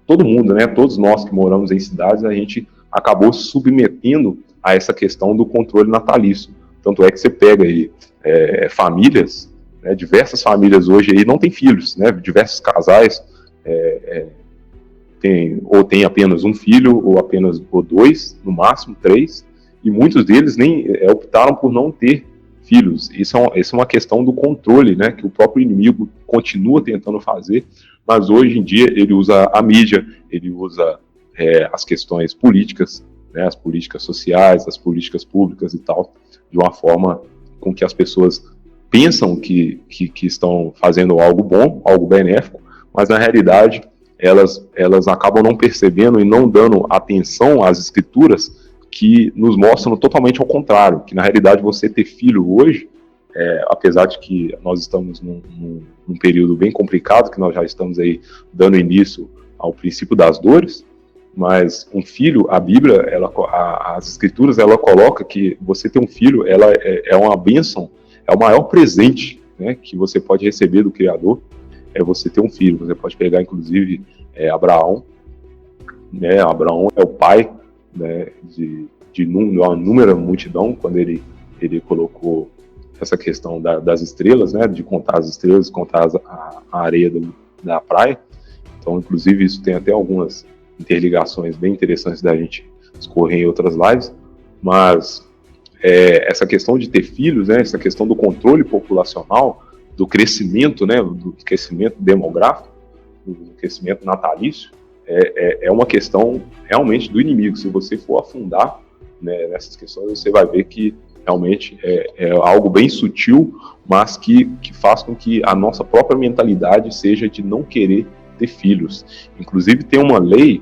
Speaker 2: todo mundo, né? Todos nós que moramos em cidades, a gente acabou se submetendo a essa questão do controle natalício. Tanto é que você pega aí famílias, né? Diversas famílias hoje aí não têm filhos, né? Diversos casais tem apenas um filho, ou dois, no máximo 3, e muitos deles nem optaram por não ter filhos. Isso é uma questão do controle, né, que o próprio inimigo continua tentando fazer, mas hoje em dia ele usa a mídia, ele usa as questões políticas, né, as políticas sociais, as políticas públicas e tal, de uma forma com que as pessoas pensam que estão fazendo algo bom, algo benéfico, mas na realidade elas acabam não percebendo e não dando atenção às escrituras que nos mostram totalmente ao contrário, que na realidade você ter filho hoje, apesar de que nós estamos num período bem complicado, que nós já estamos aí dando início ao princípio das dores, mas um filho, a Bíblia, as escrituras, ela coloca que você ter um filho, ela é uma bênção, é o maior presente, né, que você pode receber do Criador, é você ter um filho. Você pode pegar, inclusive, Abraão, né? Abraão é o pai, né, de uma inúmera multidão, quando ele colocou essa questão das estrelas, né, de contar as estrelas, contar a areia da praia. Então, inclusive, isso tem até algumas interligações bem interessantes da gente escorrer em outras lives, mas essa questão de ter filhos, né, essa questão do controle populacional, do crescimento, né, do crescimento demográfico, do crescimento natalício, é uma questão realmente do inimigo. Se você for afundar, né, nessas questões, você vai ver que realmente é algo bem sutil, mas que faz com que a nossa própria mentalidade seja de não querer ter filhos. Inclusive tem uma lei,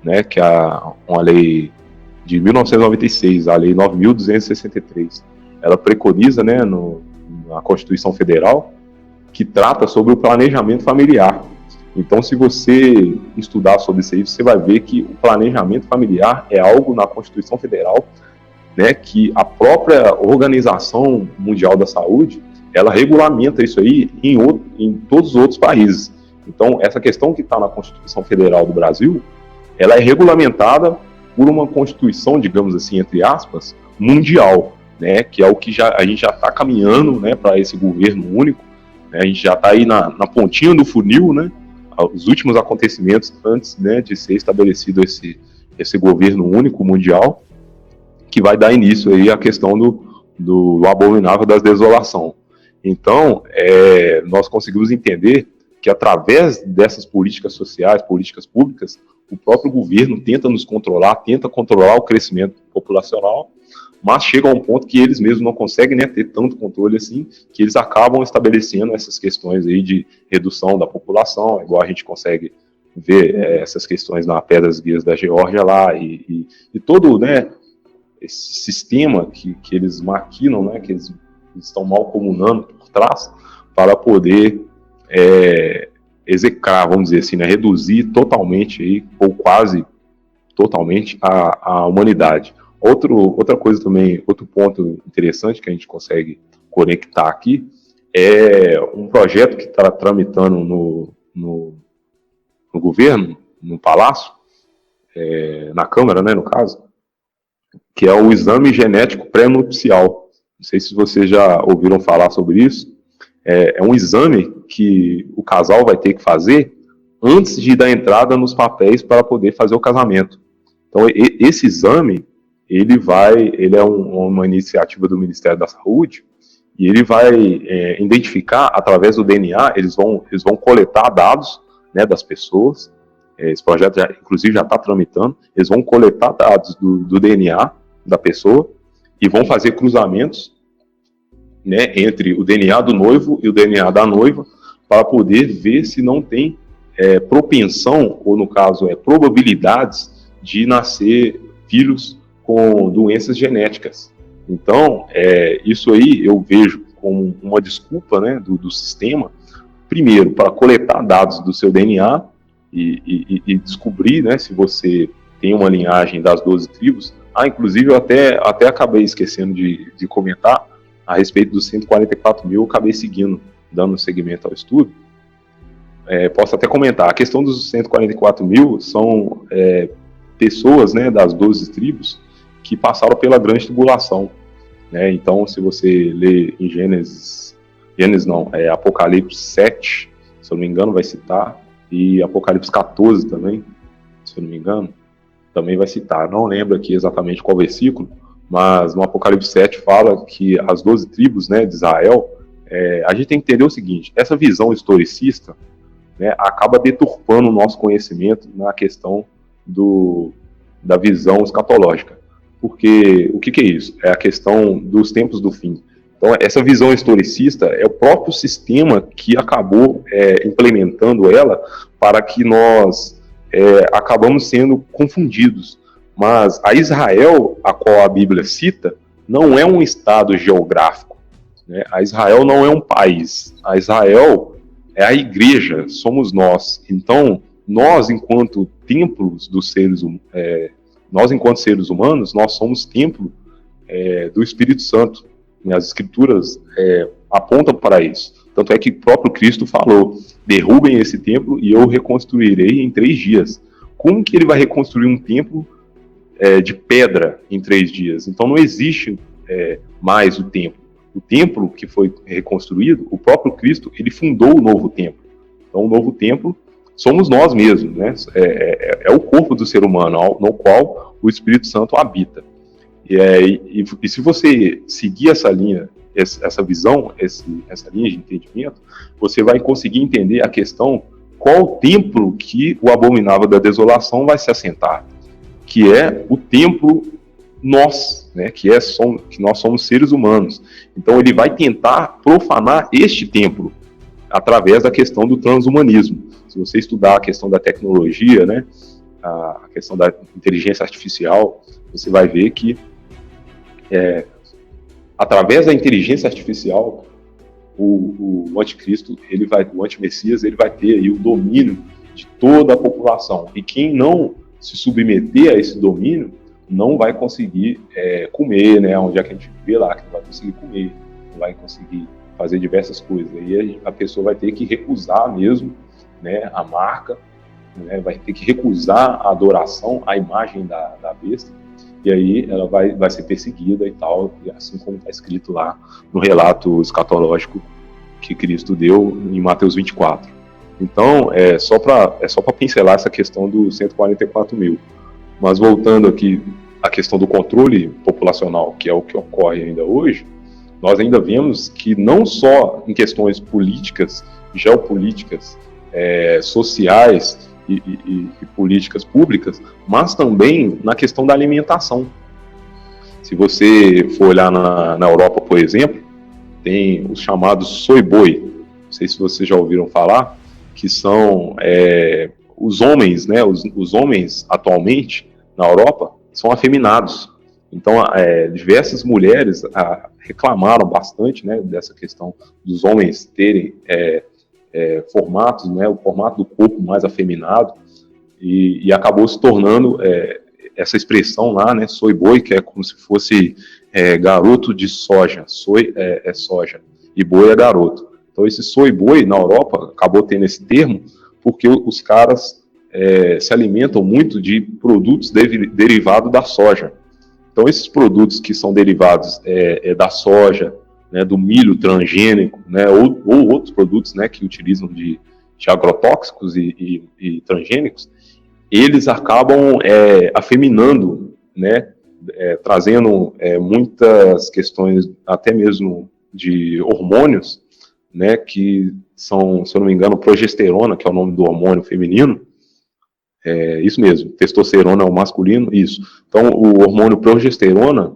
Speaker 2: né, que é uma lei de 1996, a Lei 9.263. Ela preconiza, né, na Constituição Federal, que trata sobre o planejamento familiar. Então, se você estudar sobre isso aí, você vai ver que o planejamento familiar é algo na Constituição Federal, né, que a própria Organização Mundial da Saúde, ela regulamenta isso aí em todos os outros países. Então, essa questão que está na Constituição Federal do Brasil, ela é regulamentada por uma Constituição, digamos assim, entre aspas, mundial, né, que é o que a gente já está caminhando, né, para esse governo único, né, a gente já está aí na pontinha do funil, né, os últimos acontecimentos antes, né, de ser estabelecido esse governo único mundial, que vai dar início aí à questão do abominável da desolação. Então, nós conseguimos entender que através dessas políticas sociais, políticas públicas, o próprio governo tenta nos controlar, tenta controlar o crescimento populacional, mas chega a um ponto que eles mesmos não conseguem, né, ter tanto controle assim, que eles acabam estabelecendo essas questões aí de redução da população, igual a gente consegue ver essas questões na Pedras Guias da Geórgia lá, e todo, né, esse sistema que eles maquinam, né, que eles estão malcomunando por trás, para poder execrar, vamos dizer assim, né, reduzir totalmente aí, ou quase totalmente a humanidade. Outra coisa também, outro ponto interessante que a gente consegue conectar aqui é um projeto que está tramitando no governo, no Palácio, na Câmara, né, no caso, que é o exame genético pré-nupcial. Não sei se vocês já ouviram falar sobre isso. É um exame que o casal vai ter que fazer antes de dar entrada nos papéis para poder fazer o casamento. Então, esse exame, ele é uma iniciativa do Ministério da Saúde, e ele vai identificar, através do DNA, eles vão coletar dados, né, das pessoas. Esse projeto, inclusive, já está tramitando. Eles vão coletar dados do DNA da pessoa e vão fazer cruzamentos, né, entre o DNA do noivo e o DNA da noiva, para poder ver se não tem propensão, ou no caso, probabilidades de nascer filhos com doenças genéticas. Então, isso aí eu vejo como uma desculpa, né, do sistema, primeiro, para coletar dados do seu DNA e descobrir, né, se você tem uma linhagem das 12 tribos. Inclusive, eu até acabei esquecendo de comentar, a respeito dos 144 mil, eu acabei seguindo, dando seguimento ao estudo. Posso até comentar, a questão dos 144 mil são pessoas, né, das 12 tribos que passaram pela grande tribulação, né? Então, se você ler em Apocalipse 7, se eu não me engano, vai citar, e Apocalipse 14 também, se eu não me engano, também vai citar. Não lembro aqui exatamente qual versículo, mas no Apocalipse 7 fala que as 12 tribos, né, de Israel, a gente tem que entender o seguinte: essa visão historicista, né, acaba deturpando o nosso conhecimento na questão da visão escatológica. Porque o que é isso? É a questão dos tempos do fim. Então, essa visão historicista é o próprio sistema que acabou implementando ela para que nós acabamos sendo confundidos. Mas a Israel, a qual a Bíblia cita, não é um estado geográfico, né? A Israel não é um país. A Israel é a igreja, somos nós. Então, nós, enquanto templos dos seres humanos, nós, enquanto seres humanos, nós somos templo do Espírito Santo. E as Escrituras apontam para isso. Tanto é que o próprio Cristo falou: derrubem esse templo e eu reconstruirei em 3 dias. Como que ele vai reconstruir um templo de pedra em 3 dias? Então não existe mais o templo. O templo que foi reconstruído, o próprio Cristo, ele fundou o novo templo. Então o novo templo somos nós mesmos, né? É o corpo do ser humano, no qual o Espírito Santo habita. E se você seguir essa linha, essa visão, essa linha de entendimento, você vai conseguir entender a questão: qual o templo que o abominável da desolação vai se assentar, que é o templo nós, né, que nós somos seres humanos. Então ele vai tentar profanar este templo através da questão do transhumanismo. Se você estudar a questão da tecnologia, né, a questão da inteligência artificial, você vai ver que através da inteligência artificial, o anticristo, o antimessias, ele vai ter aí o domínio de toda a população. E quem não se submeter a esse domínio não vai conseguir comer, né? Onde é que a gente vê lá que não vai conseguir comer, não vai conseguir fazer diversas coisas. Aí a pessoa vai ter que recusar mesmo, né, a marca, né, vai ter que recusar a adoração à imagem da besta. E aí ela vai ser perseguida e tal, assim como está escrito lá no relato escatológico que Cristo deu em Mateus 24. Então, é só para pincelar essa questão dos 144 mil. Mas voltando aqui à questão do controle populacional, que é o que ocorre ainda hoje, nós ainda vemos que não só em questões políticas, geopolíticas, sociais, e políticas públicas, mas também na questão da alimentação. Se você for olhar na Europa, por exemplo, tem os chamados soy boy, não sei se vocês já ouviram falar, que são os homens, né? Os homens atualmente na Europa são afeminados. Então, diversas mulheres reclamaram bastante, né, dessa questão dos homens terem formatos, né, o formato do corpo mais afeminado, e acabou se tornando essa expressão lá, né, soy boy, que é como se fosse garoto de soja. Soy é soja e boi é garoto. Então esse soy boy na Europa acabou tendo esse termo porque os caras se alimentam muito de produtos derivados da soja. Então esses produtos que são derivados da soja, né, do milho transgênico, né, ou outros produtos, né, que utilizam de agrotóxicos e transgênicos, eles acabam afeminando, né, trazendo muitas questões, até mesmo de hormônios, né, que são, se eu não me engano, progesterona, que é o nome do hormônio feminino. Isso mesmo, testosterona é o masculino, isso. Então o hormônio progesterona,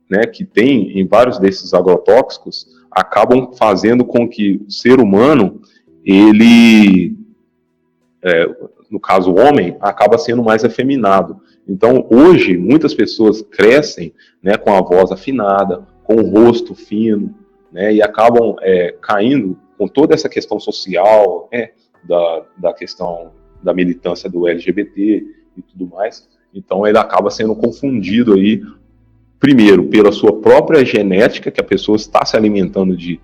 Speaker 2: né, que tem em vários desses agrotóxicos, acabam fazendo com que o ser humano, ele, no caso o homem, acaba sendo mais afeminado. Então hoje muitas pessoas crescem, né, com a voz afinada, com o rosto fino, né, e acabam caindo com toda essa questão social, né, da questão da militância do LGBT e tudo mais. Então ele acaba sendo confundido aí primeiro, pela sua própria genética, que a pessoa está se alimentando de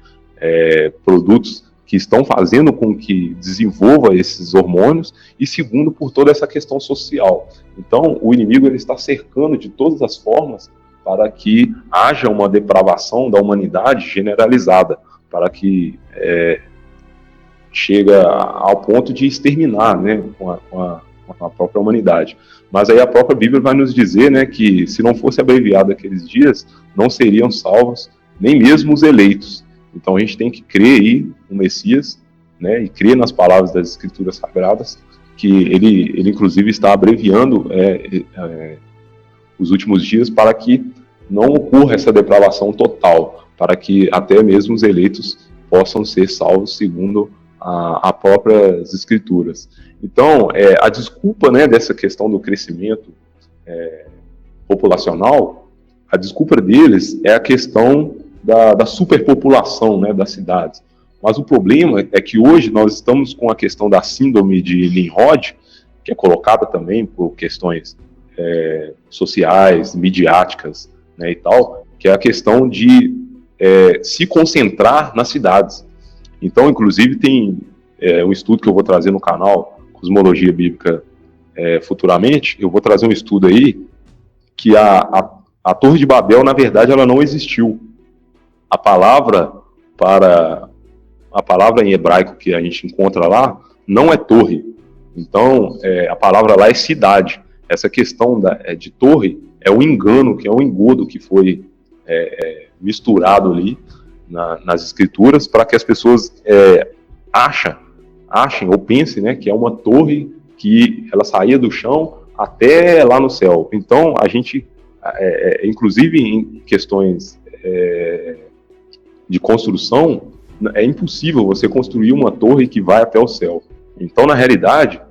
Speaker 2: produtos que estão fazendo com que desenvolva esses hormônios, e segundo, por toda essa questão social. Então, o inimigo ele está cercando de todas as formas para que haja uma depravação da humanidade generalizada, para que chega ao ponto de exterminar, né, com a própria humanidade. Mas aí a própria Bíblia vai nos dizer, né, que se não fosse abreviado aqueles dias, não seriam salvos nem mesmo os eleitos. Então a gente tem que crer aí no Messias, né, e crer nas palavras das Escrituras Sagradas, que ele inclusive está abreviando os últimos dias para que não ocorra essa depravação total, para que até mesmo os eleitos possam ser salvos segundo as próprias Escrituras. Então, a desculpa, né, dessa questão do crescimento populacional, a desculpa deles é a questão da superpopulação, né, das cidades. Mas o problema é que hoje nós estamos com a questão da síndrome de Nimrod, que é colocada também por questões sociais, midiáticas, né, e tal, que é a questão de se concentrar nas cidades. Então, inclusive, tem um estudo que eu vou trazer no canal, Cosmologia Bíblica, futuramente. Eu vou trazer um estudo aí que a Torre de Babel, na verdade, ela não existiu. A palavra em hebraico que a gente encontra lá não é torre. Então, a palavra lá é cidade. Essa questão de torre é um engano, que é um engodo que foi misturado ali nas escrituras para que as pessoas achem ou pensem, né, que é uma torre que ela saía do chão até lá no céu. Então, a gente, inclusive em questões de construção, é impossível você construir uma torre que vai até o céu. Então, na realidade,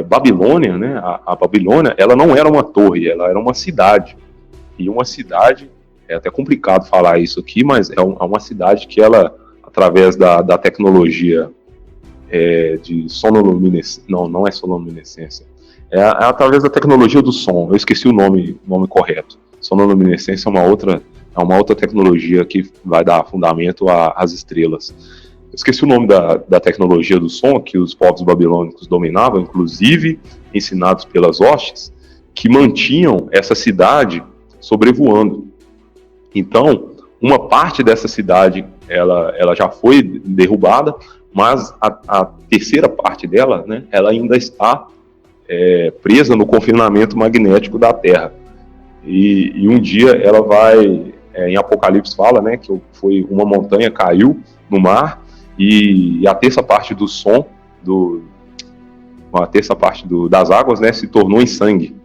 Speaker 2: Babilônia, né, a Babilônia, ela não era uma torre, ela era uma cidade. E uma cidade, é até complicado falar isso aqui, mas é uma cidade que ela, através da tecnologia de sonoluminescência, não é sonoluminescência, através da tecnologia do som, eu esqueci o nome correto. Sonoluminescência é uma outra tecnologia que vai dar fundamento às estrelas. Eu esqueci o nome da tecnologia do som que os povos babilônicos dominavam, inclusive ensinados pelas hostes, que mantinham essa cidade sobrevoando. Então, uma parte dessa cidade ela já foi derrubada, mas a terceira parte dela, né, ela ainda está presa no confinamento magnético da Terra. E um dia ela vai, em Apocalipse fala, né, que foi uma montanha caiu no mar e a terça parte do som, das águas, né, se tornou em sangue.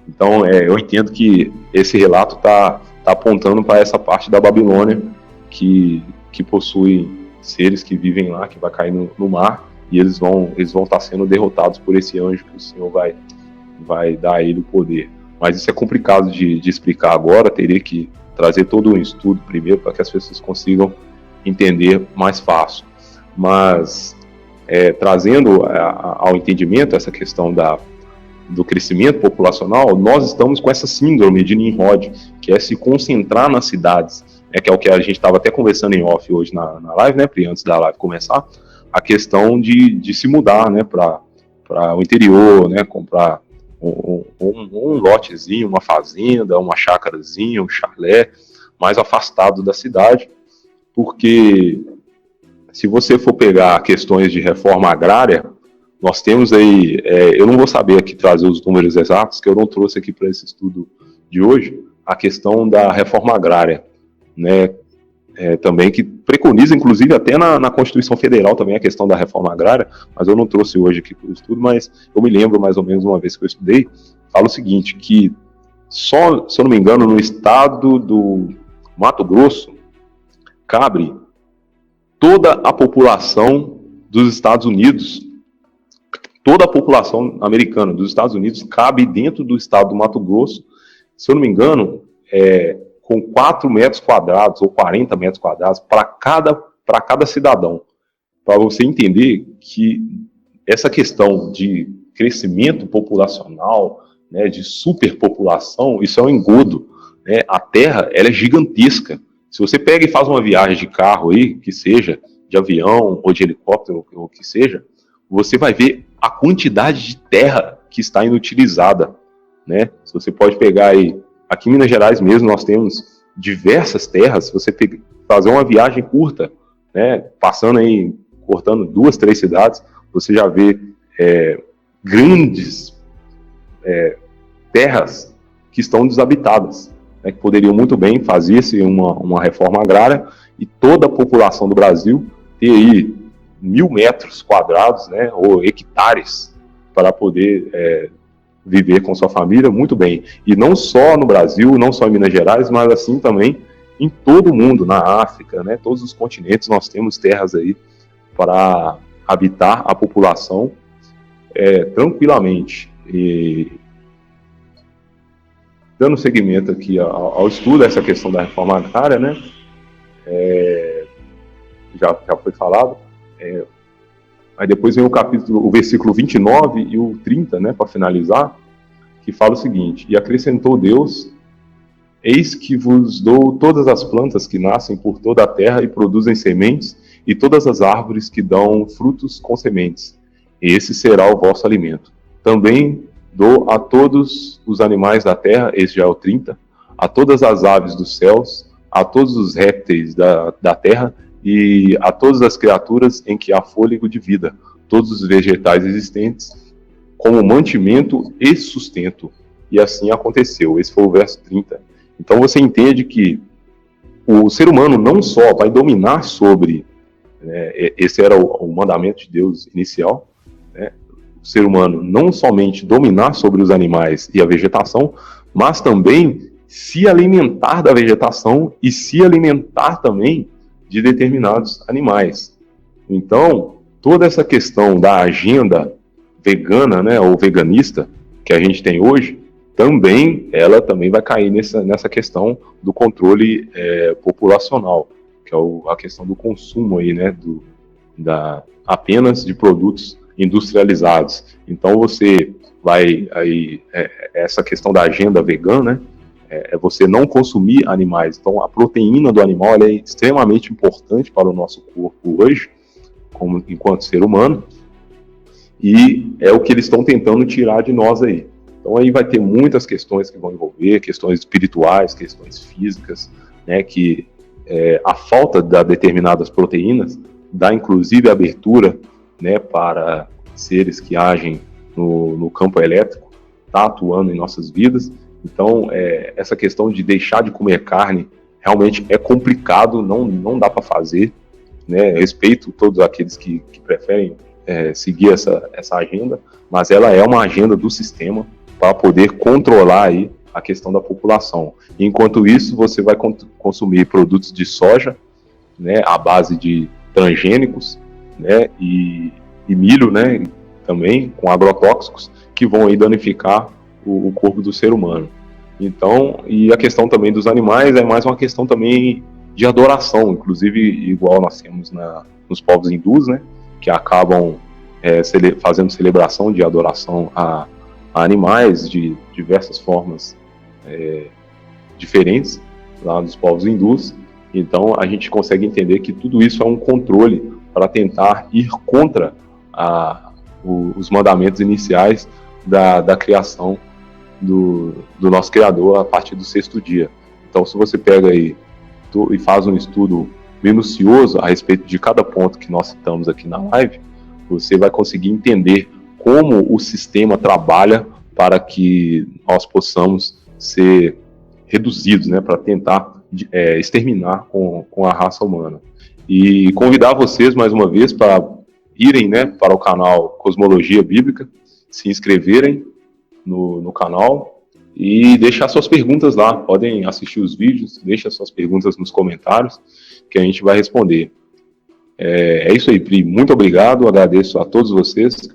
Speaker 2: Então, eu entendo que esse relato está apontando para essa parte da Babilônia que possui seres que vivem lá, que vai cair no mar, e eles vão estar sendo derrotados por esse anjo que o Senhor vai dar a ele o poder. Mas isso é complicado de explicar agora, teria que trazer todo um estudo primeiro para que as pessoas consigam entender mais fácil. Mas, trazendo ao entendimento essa questão do crescimento populacional, nós estamos com essa síndrome de Nimrod, que é se concentrar nas cidades, que é o que a gente estava até conversando em off hoje na live, né, Pri, antes da live começar, a questão de se mudar, né, para o interior, né, comprar um lotezinho, uma fazenda, uma chácarazinha, um chalé, mais afastado da cidade, porque se você for pegar questões de reforma agrária, nós temos aí, eu não vou saber aqui trazer os números exatos, que eu não trouxe aqui para esse estudo de hoje, a questão da reforma agrária, né, também que preconiza, inclusive até na Constituição Federal também a questão da reforma agrária, mas eu não trouxe hoje aqui para o estudo, mas eu me lembro mais ou menos uma vez que eu estudei, fala o seguinte, que só, se eu não me engano, no estado do Mato Grosso, cabe toda a população dos Estados Unidos, toda a população americana dos Estados Unidos cabe dentro do estado do Mato Grosso, se eu não me engano, com 4 metros quadrados ou 40 metros quadrados para cada cidadão. Para você entender que essa questão de crescimento populacional, né, de superpopulação, isso é um engodo. né? A Terra, ela é gigantesca. Se você pega e faz uma viagem de carro aí, que seja de avião ou de helicóptero, ou que seja, você vai ver a quantidade de terra que está inutilizada, né? Se você pode pegar aí, aqui em Minas Gerais mesmo, nós temos diversas terras. Se você fazer uma viagem curta, né, passando aí, cortando 2, 3 cidades, você já vê grandes terras que estão desabitadas, né, que poderiam muito bem fazer-se uma reforma agrária e toda a população do Brasil ter aí 1.000 metros quadrados, né, ou hectares, para poder viver com sua família muito bem. E não só no Brasil, não só em Minas Gerais, mas assim também em todo o mundo, na África, né, todos os continentes nós temos terras aí para habitar a população tranquilamente. E dando seguimento aqui ao estudo, essa questão da reforma agrária, né, já foi falado. Aí depois vem o versículo 29 e o 30, né, para finalizar, que fala o seguinte: e acrescentou Deus, eis que vos dou todas as plantas que nascem por toda a terra e produzem sementes, e todas as árvores que dão frutos com sementes. Esse será o vosso alimento. Também dou a todos os animais da terra, esse já é o 30, a todas as aves dos céus, a todos os répteis da terra, e a todas as criaturas em que há fôlego de vida, todos os vegetais existentes, como mantimento e sustento. E assim aconteceu. Esse foi o verso 30. Então você entende que o ser humano não só vai dominar sobre, né, esse era o mandamento de Deus inicial, né, o ser humano não somente dominar sobre os animais e a vegetação, mas também se alimentar da vegetação e se alimentar também de determinados animais. Então, toda essa questão da agenda vegana, né, ou veganista, que a gente tem hoje, ela também vai cair nessa questão do controle populacional, que é a questão do consumo aí, né, apenas de produtos industrializados. Então você vai aí, essa questão da agenda vegana, né, é você não consumir animais. Então a proteína do animal ela é extremamente importante para o nosso corpo hoje, enquanto ser humano, e é o que eles estão tentando tirar de nós aí. Então aí vai ter muitas questões que vão envolver, questões espirituais, questões físicas, né, que a falta de determinadas proteínas dá inclusive abertura, né, para seres que agem no campo elétrico, tá atuando em nossas vidas. Então essa questão de deixar de comer carne realmente é complicado, não dá para fazer, né? Respeito todos aqueles que preferem seguir essa agenda, mas ela é uma agenda do sistema para poder controlar aí a questão da população. Enquanto isso, você vai consumir produtos de soja, né, à base de transgênicos, né, e milho, né, também com agrotóxicos, que vão aí danificar o corpo do ser humano. Então, e a questão também dos animais é mais uma questão também de adoração, inclusive igual nós temos nos povos hindus, né, que acabam fazendo celebração de adoração a animais de diversas formas diferentes lá dos povos hindus. Então a gente consegue entender que tudo isso é um controle para tentar ir contra os mandamentos iniciais da criação do nosso Criador a partir do 6º dia. Então se você pega aí e faz um estudo minucioso a respeito de cada ponto que nós citamos aqui na live, você vai conseguir entender como o sistema trabalha para que nós possamos ser reduzidos, né, para tentar exterminar com a raça humana. E convidar vocês mais uma vez para irem, né, para o canal Cosmologia Bíblica, se inscreverem no canal e deixar suas perguntas lá. Podem assistir os vídeos, deixem suas perguntas nos comentários que a gente vai responder. É isso aí, Pri. Muito obrigado, agradeço a todos vocês.